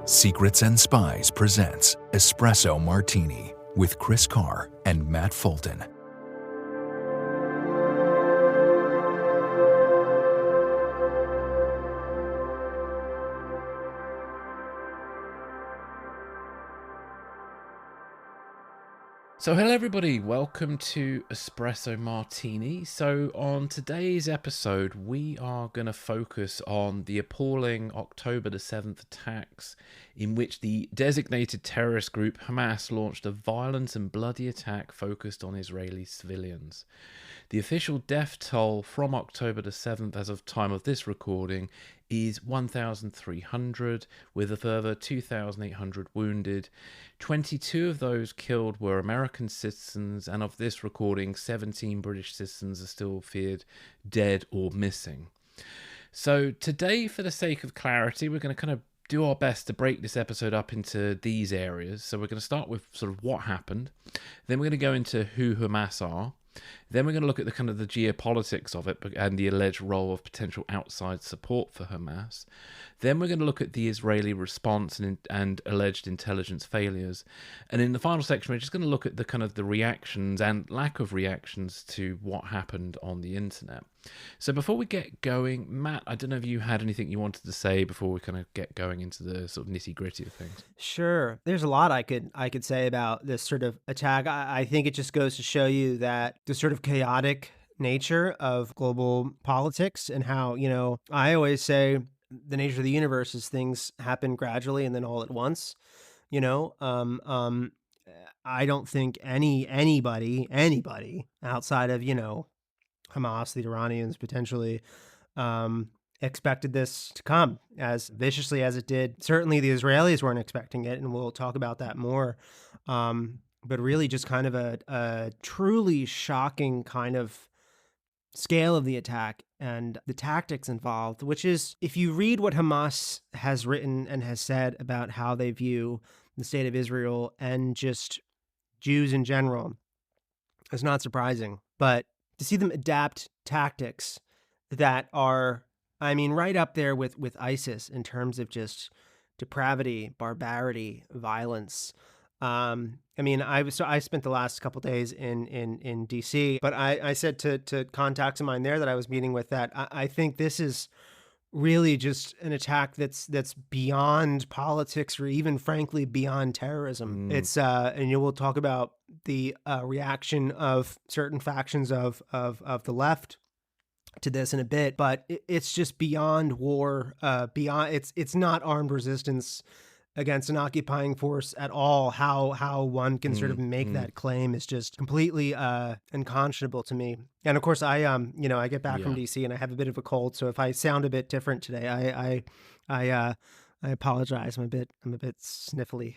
Secrets and Spies presents Espresso Martini with Chris Carr and Matt Fulton. So hello everybody, welcome to Espresso Martini. So on today's episode, we are going to focus on the appalling October the 7th attacks in which the designated terrorist group Hamas launched a violent and bloody attack focused on Israeli civilians. The official death toll from October the 7th as of time of this recording is 1,300, with a further 2,800 wounded. 22 of those killed were American citizens, and of this recording, 17 British citizens are still feared dead or missing. So today, for the sake of clarity, we're going to kind of do our best to break this episode up into these areas. So we're going to start with sort of what happened, then we're going to go into who Hamas are. Then we're going to look at the kind of the geopolitics of it and the alleged role of potential outside support for Hamas. Then we're going to look at the Israeli response and alleged intelligence failures. And in the final section, we're just going to look at the kind of the reactions and lack of reactions to what happened on the internet. So before we get going, Matt, I don't know if you had anything you wanted to say before we kind of get going into the sort of nitty-gritty of things. Sure. There's a lot I could say about this sort of attack. I think it just goes to show you that the sort of chaotic nature of global politics and how, I always say the nature of the universe is things happen gradually and then all at once. I don't think anybody outside of, Hamas, the Iranians potentially, expected this to come as viciously as it did. Certainly the Israelis weren't expecting it, and we'll talk about that more. But really just kind of a truly shocking kind of scale of the attack and the tactics involved, which is, if you read what Hamas has written and has said about how they view the state of Israel and just Jews in general, it's not surprising. But to see them adapt tactics that are, right up there with ISIS in terms of just depravity, barbarity, violence. I spent the last couple of days in DC, but I said to contacts of mine there that I was meeting with that I think this is really just an attack that's beyond politics or even frankly beyond terrorism. It's and we'll talk about the reaction of certain factions of the left to this in a bit, but it's just beyond war, beyond it's not armed resistance against an occupying force at all. How one can sort of make that claim is just completely unconscionable to me. And of course, I get back from DC and I have a bit of a cold, so if I sound a bit different today, I apologize. I'm a bit sniffly.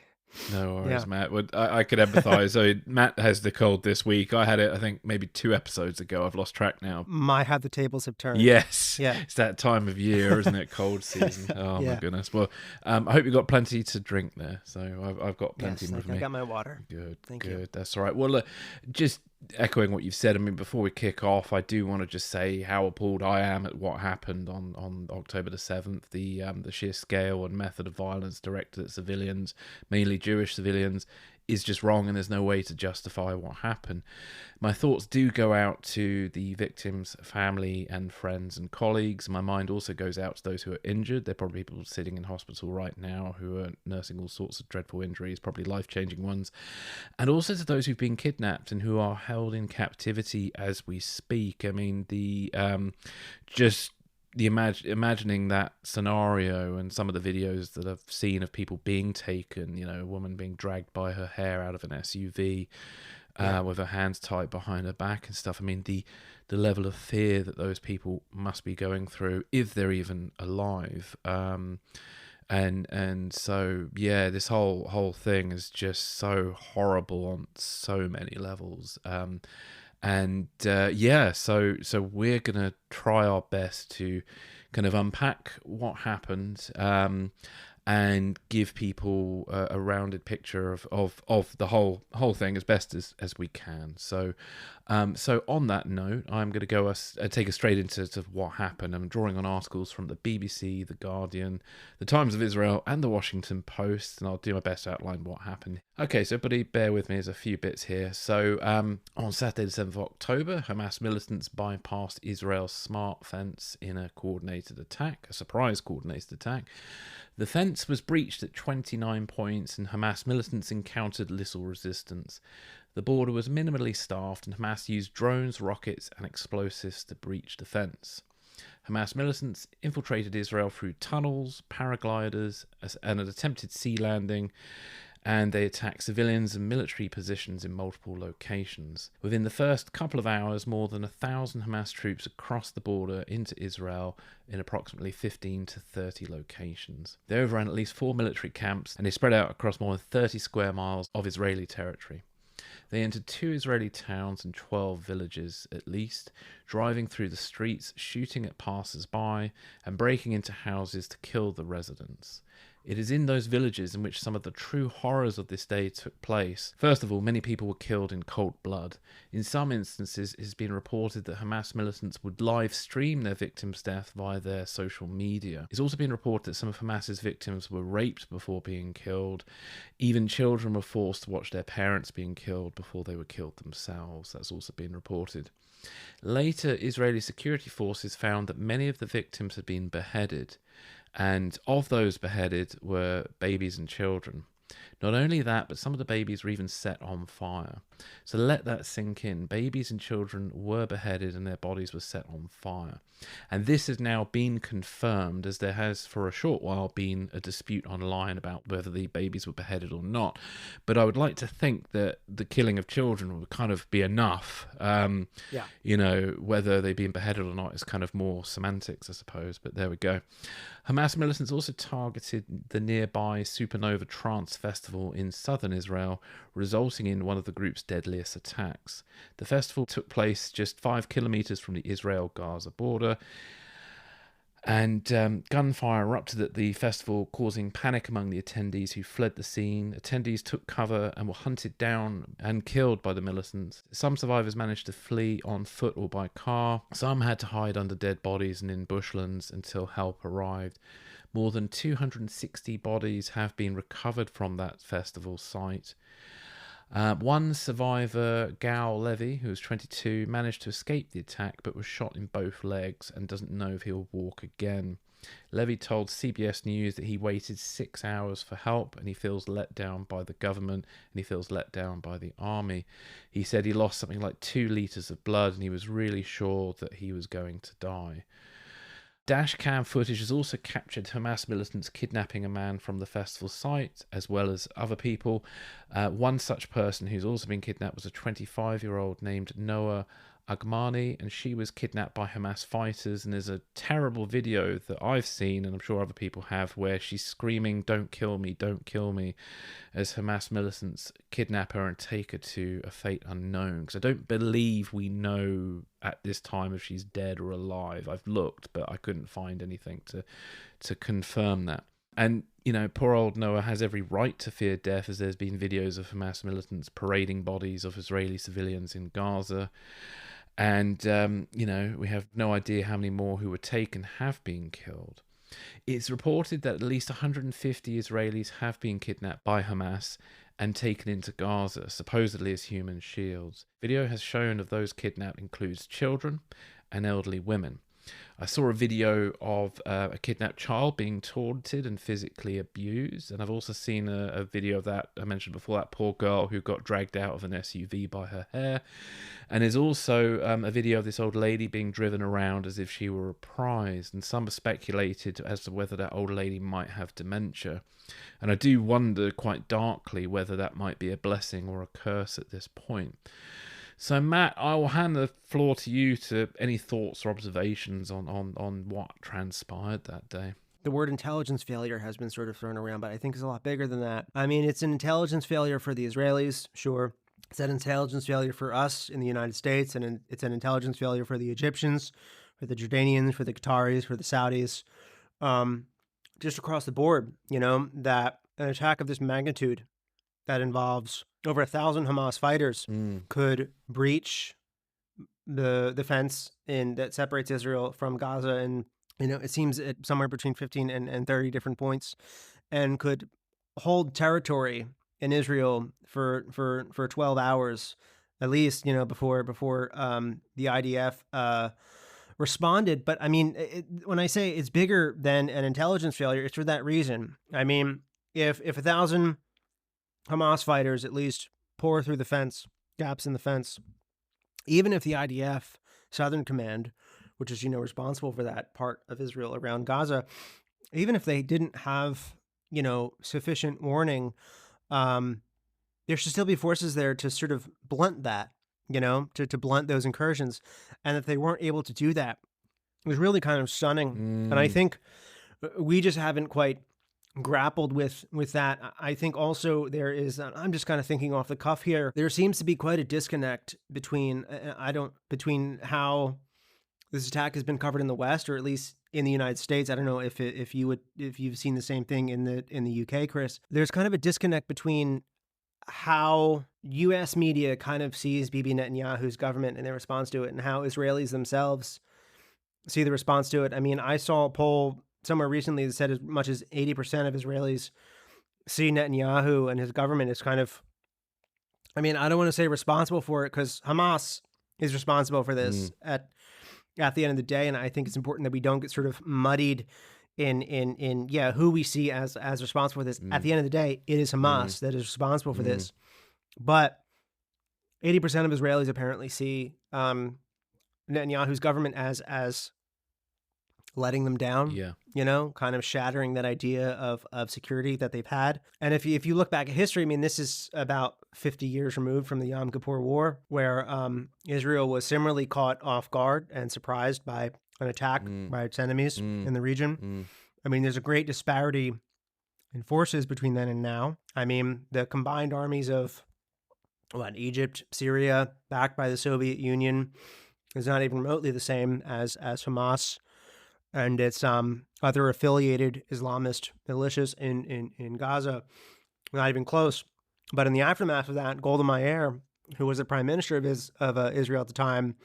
No worries, Matt. I could empathize. So Matt has the cold this week. I had it, I think, maybe 2 episodes ago. I've lost track now. How the tables have turned. Yes. Yeah. It's that time of year, isn't it? Cold season. Oh, my goodness. Well, I hope you've got plenty to drink there. So I've got plenty with me. I got my water. Good. Thank you. That's all right. Well, look, just echoing what you've said, before we kick off, I do want to just say how appalled I am at what happened on October the 7th, the sheer scale and method of violence directed at civilians, mainly Jewish civilians, is just wrong, and there's no way to justify what happened. My thoughts do go out to the victims' family and friends and colleagues. My mind also goes out to those who are injured. There are probably people sitting in hospital right now who are nursing all sorts of dreadful injuries, probably life-changing ones. And also to those who've been kidnapped and who are held in captivity as we speak. Imagining that scenario and some of the videos that I've seen of people being taken, a woman being dragged by her hair out of an SUV with her hands tied behind her back and stuff. The level of fear that those people must be going through, if they're even alive. And so, this whole thing is just so horrible on so many levels. So we're gonna try our best to kind of unpack what happened, and give people a rounded picture of the whole thing as best as we can. So so on that note, I'm going to go take us straight into what happened. I'm drawing on articles from the BBC, the Guardian, the Times of Israel, and the Washington Post, and I'll do my best to outline what happened. Okay, so everybody bear with me, there's a few bits here. So on Saturday the 7th of October, Hamas militants bypassed Israel's smart fence in a coordinated attack, a surprise coordinated attack. The fence was breached at 29 points, and Hamas militants encountered little resistance. The border was minimally staffed, and Hamas used drones, rockets, and explosives to breach the fence. Hamas militants infiltrated Israel through tunnels, paragliders, and an attempted sea landing, and they attacked civilians and military positions in multiple locations. Within the first couple of hours, more than 1,000 Hamas troops crossed the border into Israel in approximately 15 to 30 locations. They overran at least 4 military camps, and they spread out across more than 30 square miles of Israeli territory. They entered 2 Israeli towns and 12 villages at least, driving through the streets, shooting at passers-by, and breaking into houses to kill the residents. It is in those villages in which some of the true horrors of this day took place. First of all, many people were killed in cold blood. In some instances, it has been reported that Hamas militants would live stream their victims' death via their social media. It's also been reported that some of Hamas's victims were raped before being killed. Even children were forced to watch their parents being killed before they were killed themselves. That's also been reported. Later, Israeli security forces found that many of the victims had been beheaded. And of those beheaded were babies and children. Not only that, but some of the babies were even set on fire. So let that sink in. Babies and children were beheaded and their bodies were set on fire. And this has now been confirmed, as there has for a short while been a dispute online about whether the babies were beheaded or not. But I would like to think that the killing of children would kind of be enough. You know, whether they've been beheaded or not is kind of more semantics, I suppose. But there we go. Hamas militants also targeted the nearby Supernova Trance Festival in southern Israel, resulting in one of the group's deadliest attacks. The festival took place just 5 kilometers from the Israel-Gaza border, and gunfire erupted at the festival, causing panic among the attendees who fled the scene. Attendees took cover and were hunted down and killed by the militants. Some survivors managed to flee on foot or by car. Some had to hide under dead bodies and in bushlands until help arrived. More than 260 bodies have been recovered from that festival site. One survivor, Gal Levy, who was 22, managed to escape the attack but was shot in both legs and doesn't know if he'll walk again. Levy told CBS News that he waited 6 hours for help and he feels let down by the government and he feels let down by the army. He said he lost something like 2 litres of blood and he was really sure that he was going to die. Dashcam footage has also captured Hamas militants kidnapping a man from the festival site, as well as other people. One such person who's also been kidnapped was a 25-year-old named Noah Agmani, and she was kidnapped by Hamas fighters. And there's a terrible video that I've seen, and I'm sure other people have, where she's screaming, "Don't kill me, don't kill me," as Hamas militants kidnap her and take her to a fate unknown. Because I don't believe we know at this time if she's dead or alive. I've looked, but I couldn't find anything to confirm that. And, you know, poor old Noah has every right to fear death, as there's been videos of Hamas militants parading bodies of Israeli civilians in Gaza. And, you know, we have no idea how many more who were taken have been killed. It's reported that at least 150 Israelis have been kidnapped by Hamas and taken into Gaza, supposedly as human shields. Video has shown of those kidnapped includes children and elderly women. I saw a video of a kidnapped child being taunted and physically abused, and I've also seen a video of that, I mentioned before, that poor girl who got dragged out of an SUV by her hair. And there's also a video of this old lady being driven around as if she were a prize, and some have speculated as to whether that old lady might have dementia. And I do wonder quite darkly whether that might be a blessing or a curse at this point. So, Matt, I will hand the floor to you to any thoughts or observations on what transpired that day. The word intelligence failure has been sort of thrown around, but I think it's a lot bigger than that. I mean, it's an intelligence failure for the Israelis, sure. It's an intelligence failure for us in the United States, and it's an intelligence failure for the Egyptians, for the Jordanians, for the Qataris, for the Saudis. just across the board, that an attack of this magnitude that involves over 1,000 Hamas fighters could breach the fence that separates Israel from Gaza, and it seems at somewhere between 15 and 30 different points, and could hold territory in Israel for 12 hours at least, before the IDF responded. But I mean, when I say it's bigger than an intelligence failure, it's for that reason. I mean, if 1,000 Hamas fighters at least pour through the fence, gaps in the fence, even if the IDF Southern Command, which is, responsible for that part of Israel around Gaza, even if they didn't have, sufficient warning, there should still be forces there to sort of blunt that, to blunt those incursions. And if they weren't able to do that, it was really kind of stunning. And I think we just haven't quite grappled with that. I think also there is, I'm just kind of thinking off the cuff here, there seems to be quite a disconnect between how this attack has been covered in the West, or at least in the United States. I don't know if you've seen the same thing in the UK, Chris. There's kind of a disconnect between how U.S. media kind of sees Bibi Netanyahu's government and their response to it, and how Israelis themselves see the response to it. I mean, I saw a poll somewhere recently that said as much as 80% of Israelis see Netanyahu and his government as kind of, I mean, I don't want to say responsible for it, because Hamas is responsible for this at the end of the day. And I think it's important that we don't get sort of muddied in who we see as responsible for this. At the end of the day, it is Hamas that is responsible for this. But 80% of Israelis apparently see Netanyahu's government as letting them down, kind of shattering that idea of security that they've had. And if you look back at history, I mean, this is about 50 years removed from the Yom Kippur War, where Israel was similarly caught off guard and surprised by an attack by its enemies in the region. I mean, there's a great disparity in forces between then and now. I mean, the combined armies of Egypt, Syria, backed by the Soviet Union, is not even remotely the same as Hamas and its other affiliated Islamist militias in Gaza. Not even close. But in the aftermath of that, Golda Meir, who was the prime minister of Israel at the time,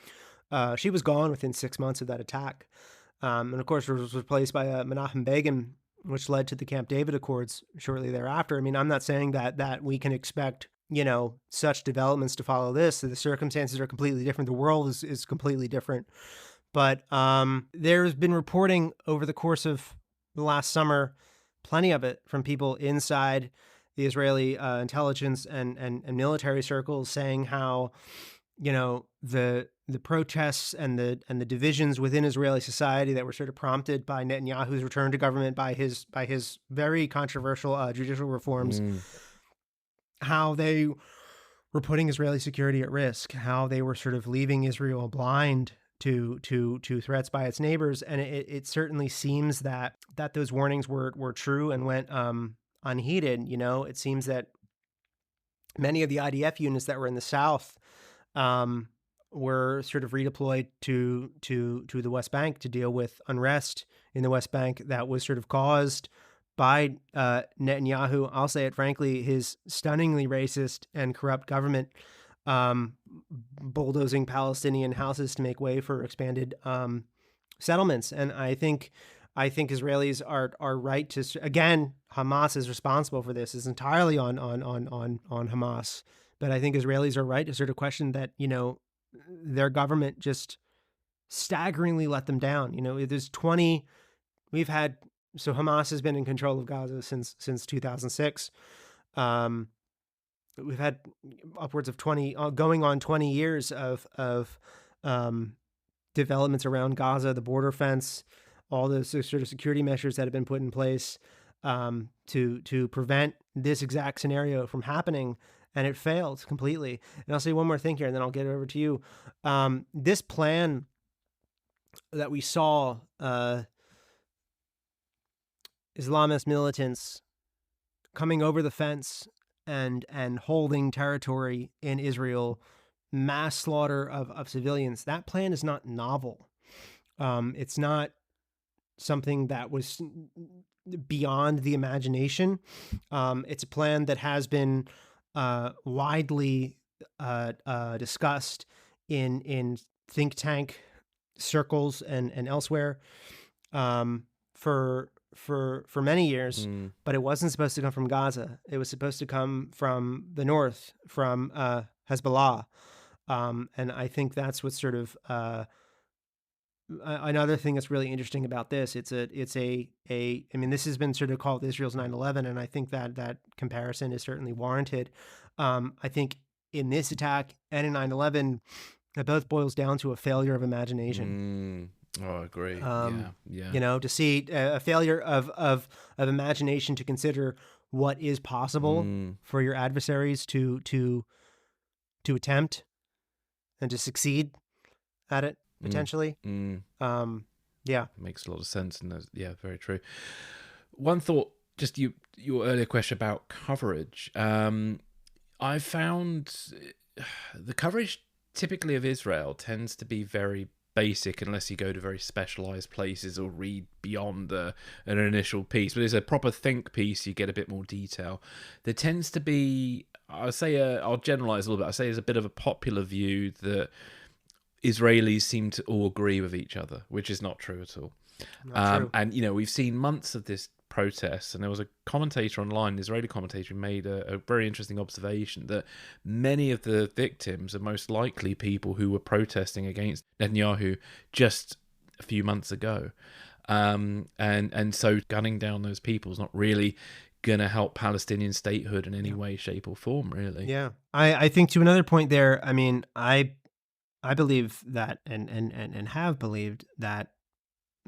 she was gone within 6 months of that attack. And of course, was replaced by Menachem Begin, which led to the Camp David Accords shortly thereafter. I mean, I'm not saying that we can expect, such developments to follow this. The circumstances are completely different. The world is completely different. But there's been reporting over the course of the last summer, plenty of it from people inside the Israeli intelligence and military circles, saying how, the protests and the divisions within Israeli society that were sort of prompted by Netanyahu's return to government, by his very controversial judicial reforms, how they were putting Israeli security at risk, how they were sort of leaving Israel blind to threats by its neighbors. And it certainly seems that those warnings were true and went unheeded. It seems that many of the IDF units that were in the south were sort of redeployed to the West Bank to deal with unrest in the West Bank that was sort of caused by Netanyahu. I'll say it frankly, his stunningly racist and corrupt government, bulldozing Palestinian houses to make way for expanded settlements. And I think Israelis are right to, again, Hamas is responsible for this. It's entirely on Hamas. But I think Israelis are right to sort of question that, their government just staggeringly let them down. Hamas has been in control of Gaza since 2006. We've had upwards of 20, going on 20 years of developments around Gaza, the border fence, all those sort of security measures that have been put in place to prevent this exact scenario from happening, and it failed completely. And I'll say one more thing here, and then I'll get it over to you. This plan that we saw Islamist militants coming over the fence and holding territory in Israel, mass slaughter of civilians, that plan is not novel. It's not something that was beyond the imagination. It's a plan that has been widely discussed in think tank circles and elsewhere for many years, but it wasn't supposed to come from Gaza. It was supposed to come from the north, from Hezbollah, and I think that's what's sort of another thing that's really interesting about this. I mean, this has been sort of called Israel's 9/11, and I think that comparison is certainly warranted. I think in this attack and in 9/11, it both boils down to a failure of imagination. Oh, I agree. Yeah. To see a failure of imagination to consider what is possible for your adversaries to attempt and to succeed at it potentially. Yeah, makes a lot of sense, and very true. One thought, just your earlier question about coverage. I found the coverage typically of Israel tends to be very basic unless you go to very specialized places or read beyond an initial piece. But as a proper think piece, you get a bit more detail. There tends to be, I'll generalize a little bit. I say there's a bit of a popular view that Israelis seem to all agree with each other, which is not true at all. Not true. And we've seen months of this protests, and there was a commentator online, an Israeli commentator, who made a very interesting observation that many of the victims are most likely people who were protesting against Netanyahu just a few months ago, and so gunning down those people is not really going to help Palestinian statehood in any way, shape, or form, really. Yeah, I think to another point there. I mean, I believe that, and have believed that.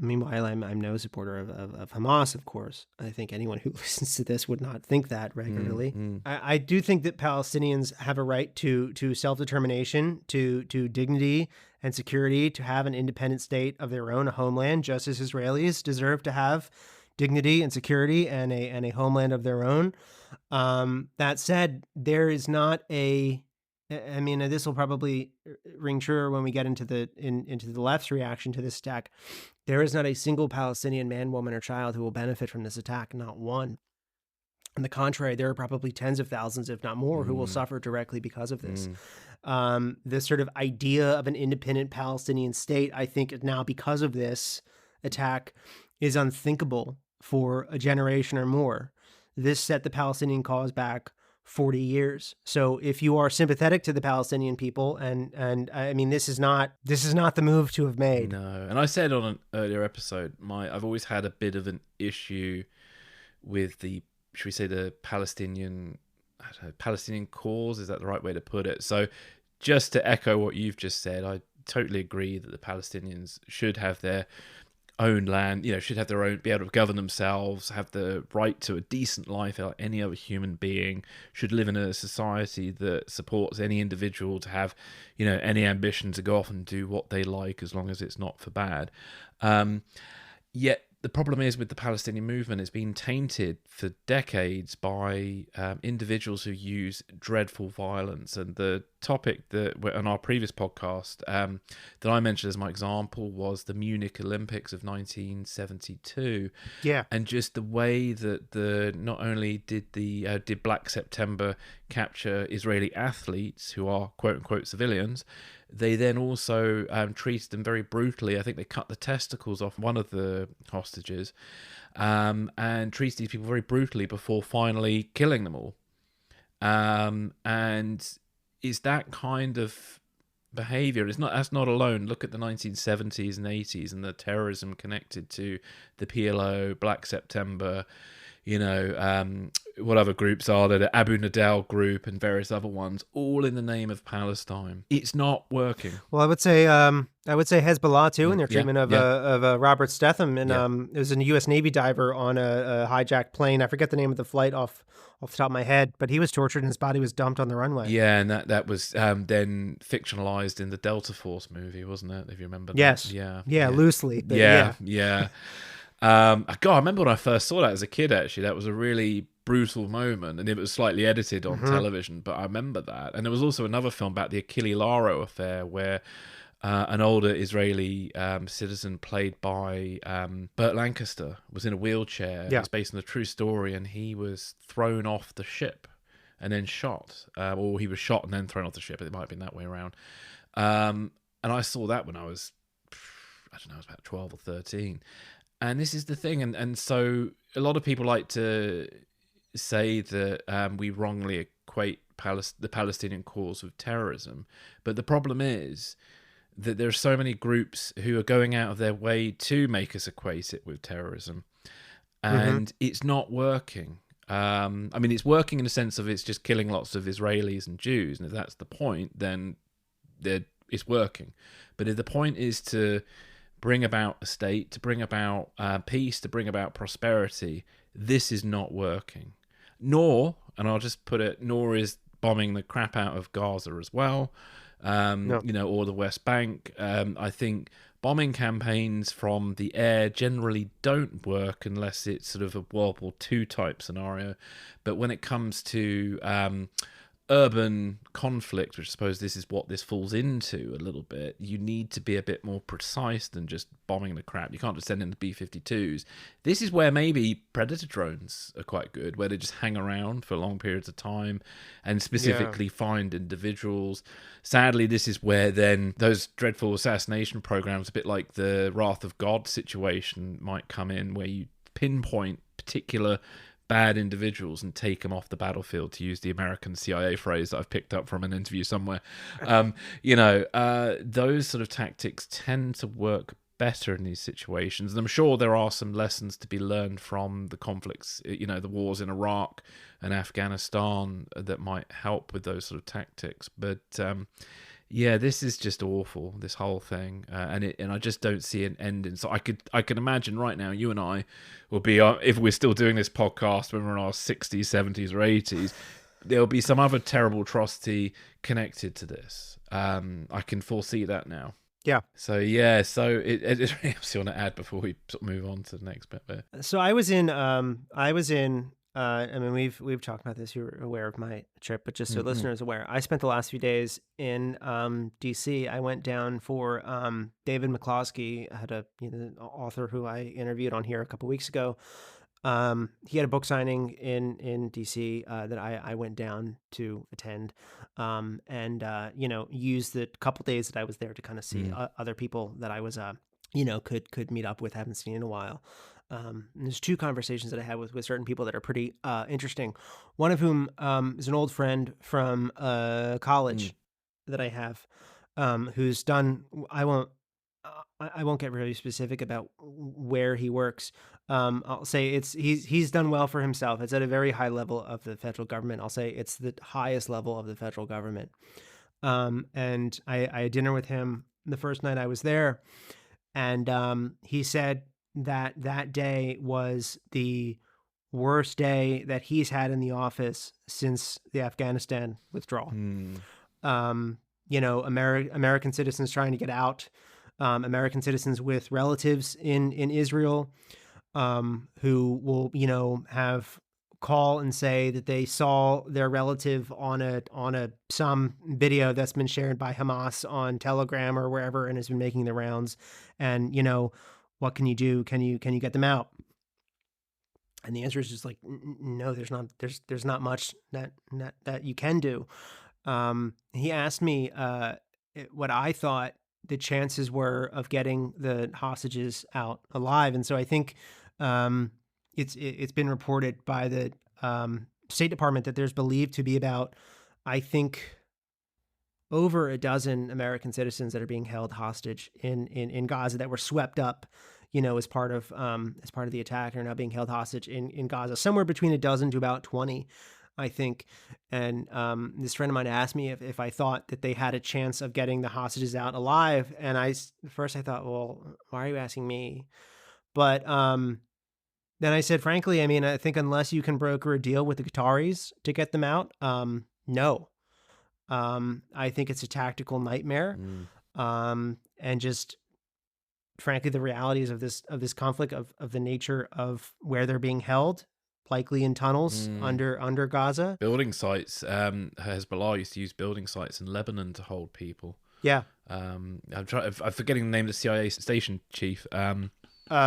Meanwhile, I'm no supporter of Hamas, of course. I think anyone who listens to this would not think that regularly. I do think that Palestinians have a right to self-determination, to dignity and security, to have an independent state of their own, a homeland, just as Israelis deserve to have dignity and security and a homeland of their own. That said, there is not I mean, this will probably ring true when we get into the left's reaction to this attack. There is not a single Palestinian man, woman, or child who will benefit from this attack, not one. On the contrary, there are probably tens of thousands, if not more, who will suffer directly because of this. This sort of idea of an independent Palestinian state, I think now because of this attack, is unthinkable for a generation or more. This set the Palestinian cause back 40 years. So if you are sympathetic to the Palestinian people, and I mean, this is not the move to have made. No, and I said on an earlier episode, I've always had a bit of an issue with should we say the Palestinian cause? Is that the right way to put it? So just to echo what you've just said, I totally agree that the Palestinians should have their own land, should have their own, be able to govern themselves, have the right to a decent life like any other human being, should live in a society that supports any individual to have, any ambition to go off and do what they like as long as it's not for bad. Yet the problem is with the Palestinian movement, it's been tainted for decades by individuals who use dreadful violence. And the topic that on our previous podcast that I mentioned as my example was the Munich Olympics of 1972. Yeah, and just the way that not only did Black September capture Israeli athletes who are quote unquote civilians, they then also treated them very brutally. I think they cut the testicles off one of the hostages and treated these people very brutally before finally killing them all. And is that kind of behavior, that's not alone. Look at the 1970s and 80s and the terrorism connected to the PLO, Black September, what other groups are there? The Abu Nidal group and various other ones, all in the name of Palestine. It's not working. Well, I would say Hezbollah too, in their treatment of Robert Stetham, and it was a U.S. Navy diver on a hijacked plane. I forget the name of the flight off the top of my head, but he was tortured and his body was dumped on the runway. Yeah, and that was then fictionalized in the Delta Force movie, wasn't it? If you remember. Yes. That. Yeah, loosely. But yeah. God, I remember when I first saw that as a kid, actually. That was a really brutal moment, and it was slightly edited on television, but I remember that. And there was also another film about the Achille Lauro affair where an older Israeli citizen played by Burt Lancaster was in a wheelchair. Yeah. It's based on a true story, and he was thrown off the ship and then shot. Or he was shot and then thrown off the ship. It might have been that way around. And I saw that when I was, I don't know, I was about 12 or 13. And this is the thing. And so a lot of people like to say that we wrongly equate the Palestinian cause with terrorism. But the problem is that there are so many groups who are going out of their way to make us equate it with terrorism. And it's not working. I mean, it's working in the sense of it's just killing lots of Israelis and Jews. And if that's the point, then it's working. But if the point is to bring about a state, to bring about peace, to bring about prosperity, this is not working. Nor, and I'll just put it, nor is bombing the crap out of Gaza as well, No. or the West Bank. I think bombing campaigns from the air generally don't work unless it's sort of a World War II type scenario. But when it comes to urban conflict, which I suppose this is what this falls into a little bit, you need to be a bit more precise than just bombing the crap. You can't just send in the B-52s. This is where maybe Predator drones are quite good, where they just hang around for long periods of time and specifically find individuals. Sadly, this is where then those dreadful assassination programs, a bit like the Wrath of God situation, might come in, where you pinpoint particular bad individuals and take them off the battlefield, to use the American CIA phrase that I've picked up from an interview somewhere. Those sort of tactics tend to work better in these situations. And I'm sure there are some lessons to be learned from the conflicts, the wars in Iraq and Afghanistan that might help with those sort of tactics. But this is just awful, this whole thing, and I just don't see an ending. So I could imagine right now, you and I will be, if we're still doing this podcast when we're in our 60s, 70s, or 80s, there'll be some other terrible atrocity connected to this. I can foresee that now. Yeah. So is there anything else you want to add before we sort of move on to the next bit there? So I was in I mean, we've talked about this. You're aware of my trip, but just so listeners aware, I spent the last few days in DC. I went down for David McCloskey. I had the author who I interviewed on here a couple weeks ago. He had a book signing in DC that I went down to attend, and used the couple days that I was there to kind of see other people that I was could meet up with, haven't seen in a while. There's two conversations that I had with certain people that are pretty interesting. One of whom is an old friend from college that I have, who's done. I won't get really specific about where he works. I'll say he's done well for himself. It's at a very high level of the federal government. I'll say it's the highest level of the federal government. And I had dinner with him the first night I was there, and he said that day was the worst day that he's had in the office since the Afghanistan withdrawal. American citizens trying to get out, American citizens with relatives in Israel, who will, have call and say that they saw their relative on some video that's been shared by Hamas on Telegram or wherever and has been making the rounds. And, what can you do? Can you get them out? And the answer is just like, no, there's not much that you can do. He asked me what I thought the chances were of getting the hostages out alive. And so I think it's been reported by the State Department that there's believed to be about, I think, over a dozen American citizens that are being held hostage in Gaza that were swept up, as part of the attack, are now being held hostage in Gaza, somewhere between a dozen to about 20, I think. And this friend of mine asked me if I thought that they had a chance of getting the hostages out alive. And first I thought, well, why are you asking me? But then I said, frankly, I mean, I think unless you can broker a deal with the Qataris to get them out, no. I think it's a tactical nightmare. And just frankly, the realities of this conflict, of the nature of where they're being held, likely in tunnels under Gaza. Building sites. Hezbollah used to use building sites in Lebanon to hold people. Yeah. I'm forgetting the name of the CIA station chief.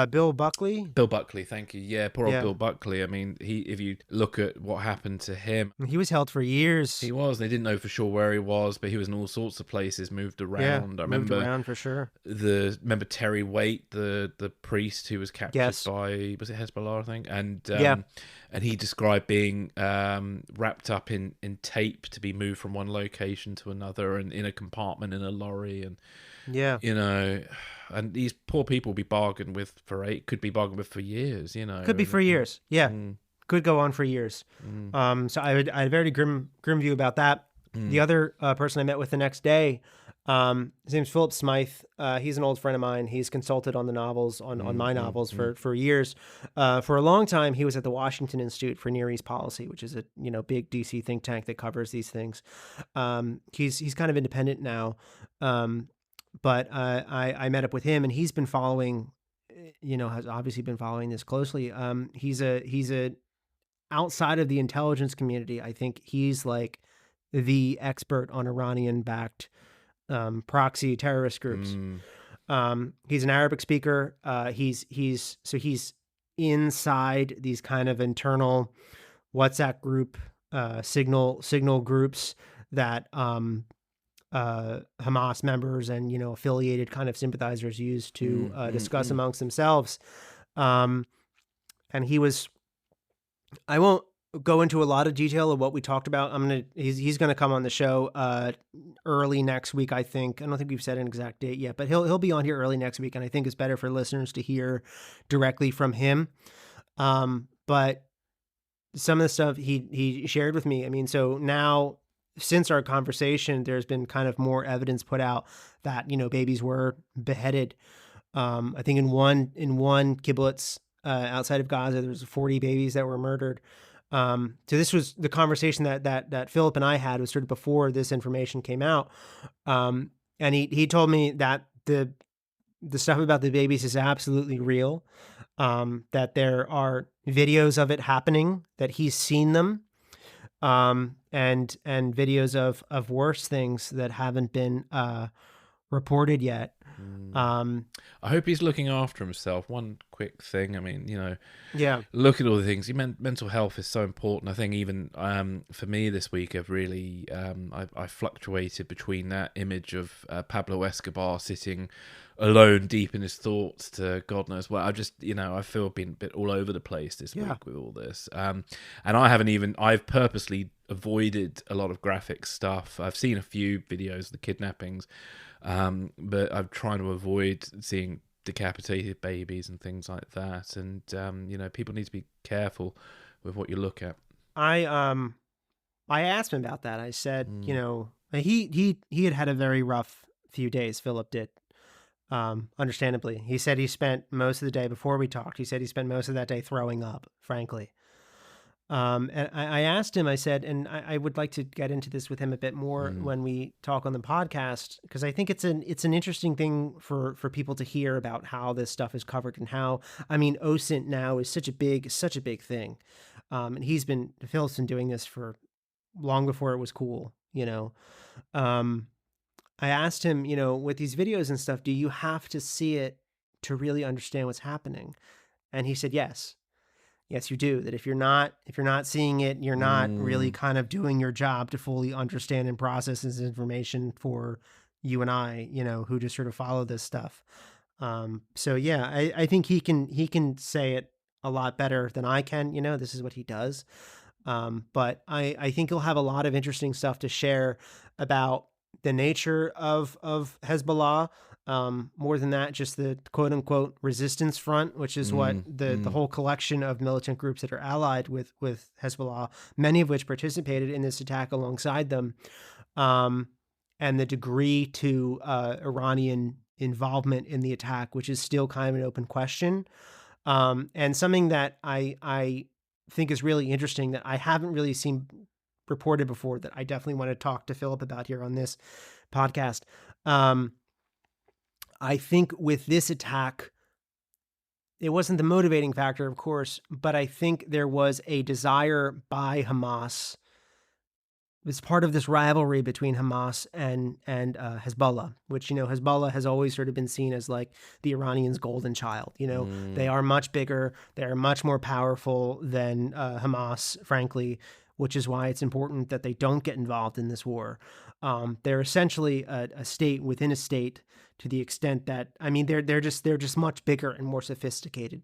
Bill Buckley. Bill Buckley, thank you. Yeah, poor old Yeah. Bill Buckley. I mean, if you look at what happened to him, He was held for years. he was. They didn't know for sure where he was, but he was in all sorts of places, moved Yeah, around. I moved remember around for sure. remember Terry Waite, the priest who was captured Yes. by, was it Hezbollah, I think, Yeah. and he described being wrapped up in tape to be moved from one location to another, and in a compartment in a lorry, and Yeah. you know, and these poor people be bargained with could be bargained with for years, you know. Could be for years. Yeah. Mm, Could go on for years. So I had a very grim view about that. The other person I met with the next day, his name's Philip Smythe. He's an old friend of mine. He's consulted on the novels, on my novels for years. For a long time, he was at the Washington Institute for Near East Policy, which is a big DC think tank that covers these things. He's kind of independent now, but I met up with him, and he's been following, has obviously been following this closely. He's a outside of the intelligence community. I think he's like the expert on Iranian-backed proxy terrorist groups. He's an Arabic speaker. He's inside these kind of internal WhatsApp group, signal groups that Hamas members and affiliated kind of sympathizers use to discuss amongst themselves. And he was. I won't go into a lot of detail of what we talked about. He's gonna come on the show early next week, I think. I don't think we've set an exact date yet, but he'll be on here early next week, and I think it's better for listeners to hear directly from him. But some of the stuff he shared with me, I mean, so now since our conversation, there's been kind of more evidence put out that babies were beheaded. I think in one kibbutz outside of Gaza, there was 40 babies that were murdered. So this was the conversation that Philip and I had was sort of before this information came out. And he told me that the stuff about the babies is absolutely real. That there are videos of it happening, that he's seen them. And videos of worse things that haven't been reported yet. I hope he's looking after himself. One quick thing, I mean, yeah, look at all the things. Mental health is so important. I think even for me this week, I've really I fluctuated between that image of Pablo Escobar sitting alone, deep in his thoughts, to God knows what. I just I feel been a bit all over the place this week with all this. And I've purposely avoided a lot of graphic stuff. I've seen a few videos of the kidnappings. But I'm trying to avoid seeing decapitated babies and things like that. And people need to be careful with what you look at. I asked him about that. I said, he had a very rough few days. Philip did, understandably. He said he spent most of the day, before we talked, he said he spent most of that day throwing up, frankly. And I asked him, I said, and I would like to get into this with him a bit more when we talk on the podcast, because I think it's an interesting thing for people to hear about how this stuff is covered and how, I mean, OSINT now is such a big thing. And Phil's been doing this for long before it was cool, I asked him, with these videos and stuff, do you have to see it to really understand what's happening? And he said, yes. Yes, you do. That if you're not seeing it, you're not really kind of doing your job to fully understand and process this information for you and I, who just sort of follow this stuff. So yeah, I think he can say it a lot better than I can. This is what he does. But I think he'll have a lot of interesting stuff to share about the nature of Hezbollah. More than that, just the quote unquote resistance front, which is what the whole collection of militant groups that are allied with Hezbollah, many of which participated in this attack alongside them, and the degree to Iranian involvement in the attack, which is still kind of an open question. And something that I think is really interesting that I haven't really seen reported before, that I definitely want to talk to Philip about here on this podcast. I think with this attack, it wasn't the motivating factor, of course, but I think there was a desire by Hamas it's part of this rivalry between Hamas and Hezbollah, which, Hezbollah has always sort of been seen as like the Iranians' golden child. They are much bigger, they are much more powerful than Hamas, frankly, which is why it's important that they don't get involved in this war. They're essentially a state within a state, to the extent that, I mean, they're just much bigger and more sophisticated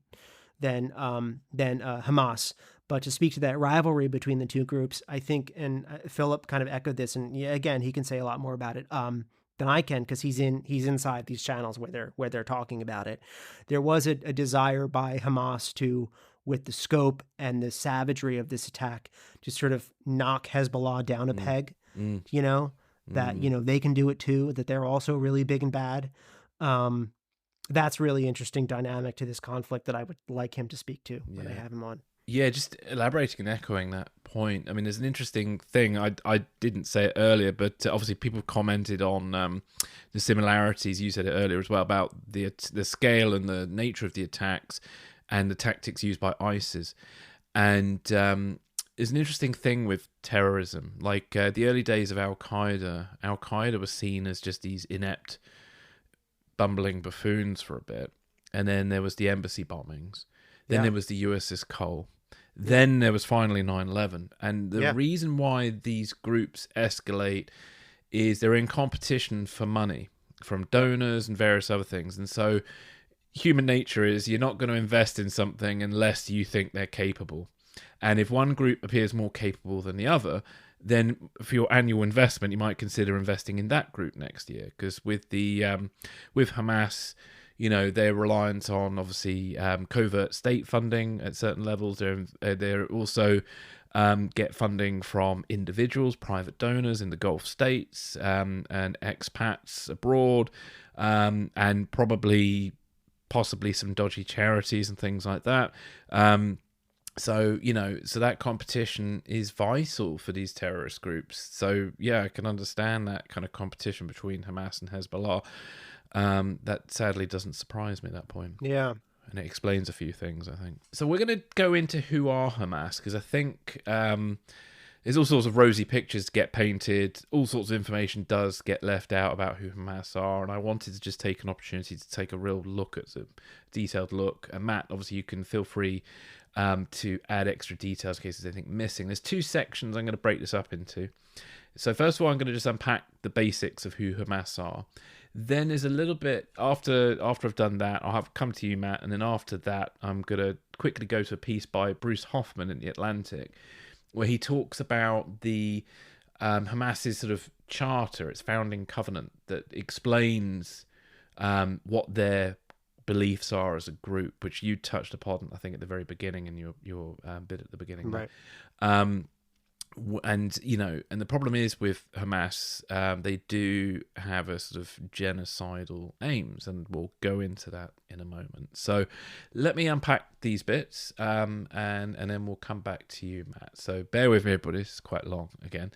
than Hamas. But to speak to that rivalry between the two groups, I think, and Philip kind of echoed this, and yeah, again, he can say a lot more about it than I can, because he's inside these channels where they're talking about it. There was a desire by Hamas to, with the scope and the savagery of this attack, to sort of knock Hezbollah down a peg. That they can do it too. That they're also really big and bad. That's really interesting dynamic to this conflict that I would like him to speak to when I have him on. Yeah, just elaborating and echoing that point. I mean, there's an interesting thing. I didn't say it earlier, but obviously people commented on the similarities. You said it earlier as well about the scale and the nature of the attacks and the tactics used by ISIS. And there's an interesting thing with terrorism. Like the early days of Al-Qaeda was seen as just these inept, bumbling buffoons for a bit. And then there was the embassy bombings. Then there was the USS Cole. Then there was finally 9/11. And the reason why these groups escalate is they're in competition for money from donors and various other things. And so human nature is you're not going to invest in something unless you think they're capable. And if one group appears more capable than the other, then for your annual investment, you might consider investing in that group next year. Because with Hamas, they're reliant on, obviously, covert state funding at certain levels. They're also get funding from individuals, private donors in the Gulf states, and expats abroad, and possibly some dodgy charities and things like that. So that competition is vital for these terrorist groups. So, yeah, I can understand that kind of competition between Hamas and Hezbollah. That sadly doesn't surprise me at that point. Yeah. And it explains a few things, I think. So we're going to go into who are Hamas, because I think there's all sorts of rosy pictures get painted. All sorts of information does get left out about who Hamas are. And I wanted to just take an opportunity to take a real look at a detailed look. And Matt, obviously, you can feel free to add extra details in case there's anything missing. There's two sections I'm going to break this up into. So first of all, I'm going to just unpack the basics of who Hamas are. Then there's a little bit, after I've done that, I'll have come to you, Matt, and then after that, I'm going to quickly go to a piece by Bruce Hoffman in The Atlantic, where he talks about the Hamas's sort of charter, its founding covenant, that explains what their beliefs are as a group, which you touched upon, I think, at the very beginning in your bit at the beginning. Right. And the problem is with Hamas, they do have a sort of genocidal aims, and we'll go into that in a moment. So let me unpack these bits, and then we'll come back to you, Matt. So bear with me, everybody. This is quite long again.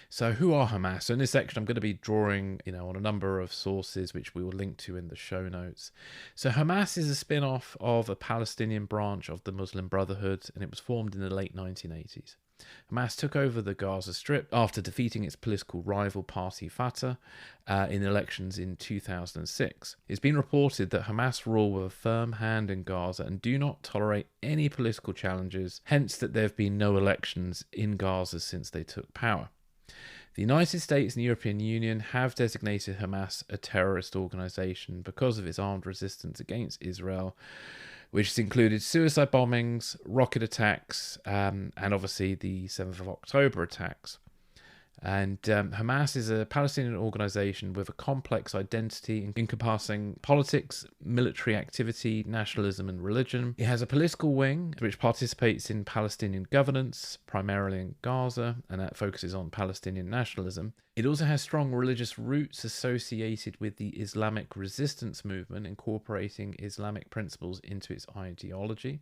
So who are Hamas? So in this section, I'm going to be drawing, on a number of sources, which we will link to in the show notes. So Hamas is a spin-off of a Palestinian branch of the Muslim Brotherhood, and it was formed in the late 1980s. Hamas took over the Gaza Strip after defeating its political rival party Fatah in elections in 2006. It's been reported that Hamas rule with a firm hand in Gaza and do not tolerate any political challenges, hence that there have been no elections in Gaza since they took power. The United States and the European Union have designated Hamas a terrorist organisation because of its armed resistance against Israel, which has included suicide bombings, rocket attacks, and obviously the 7th of October attacks. And Hamas is a Palestinian organisation with a complex identity encompassing politics, military activity, nationalism and religion. It has a political wing which participates in Palestinian governance, primarily in Gaza, and that focuses on Palestinian nationalism. It also has strong religious roots associated with the Islamic resistance movement, incorporating Islamic principles into its ideology.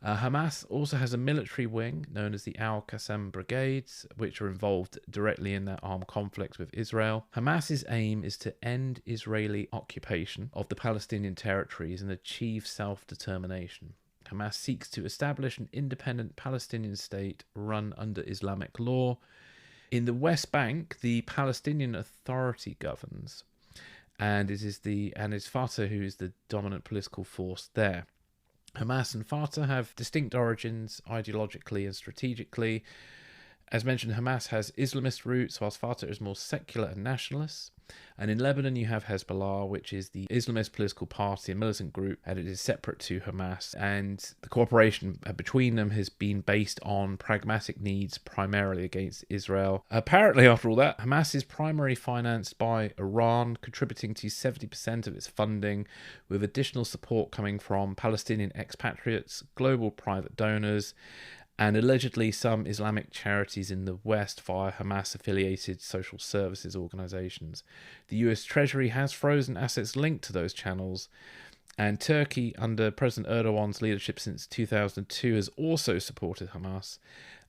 Hamas also has a military wing known as the Al-Qassam Brigades, which are involved directly in that armed conflict with Israel. Hamas's aim is to end Israeli occupation of the Palestinian territories and achieve self-determination. Hamas seeks to establish an independent Palestinian state run under Islamic law. In the West Bank, the Palestinian Authority governs, and it's Fatah who is the dominant political force there. Hamas and Fatah have distinct origins ideologically and strategically. As mentioned, Hamas has Islamist roots, whilst Fatah is more secular and nationalist. And in Lebanon, you have Hezbollah, which is the Islamist political party and militant group, and it is separate to Hamas. And the cooperation between them has been based on pragmatic needs, primarily against Israel. Apparently, after all that, Hamas is primarily financed by Iran, contributing to 70% of its funding, with additional support coming from Palestinian expatriates, global private donors, and allegedly some Islamic charities in the West via Hamas-affiliated social services organizations. The US Treasury has frozen assets linked to those channels, and Turkey, under President Erdogan's leadership since 2002, has also supported Hamas,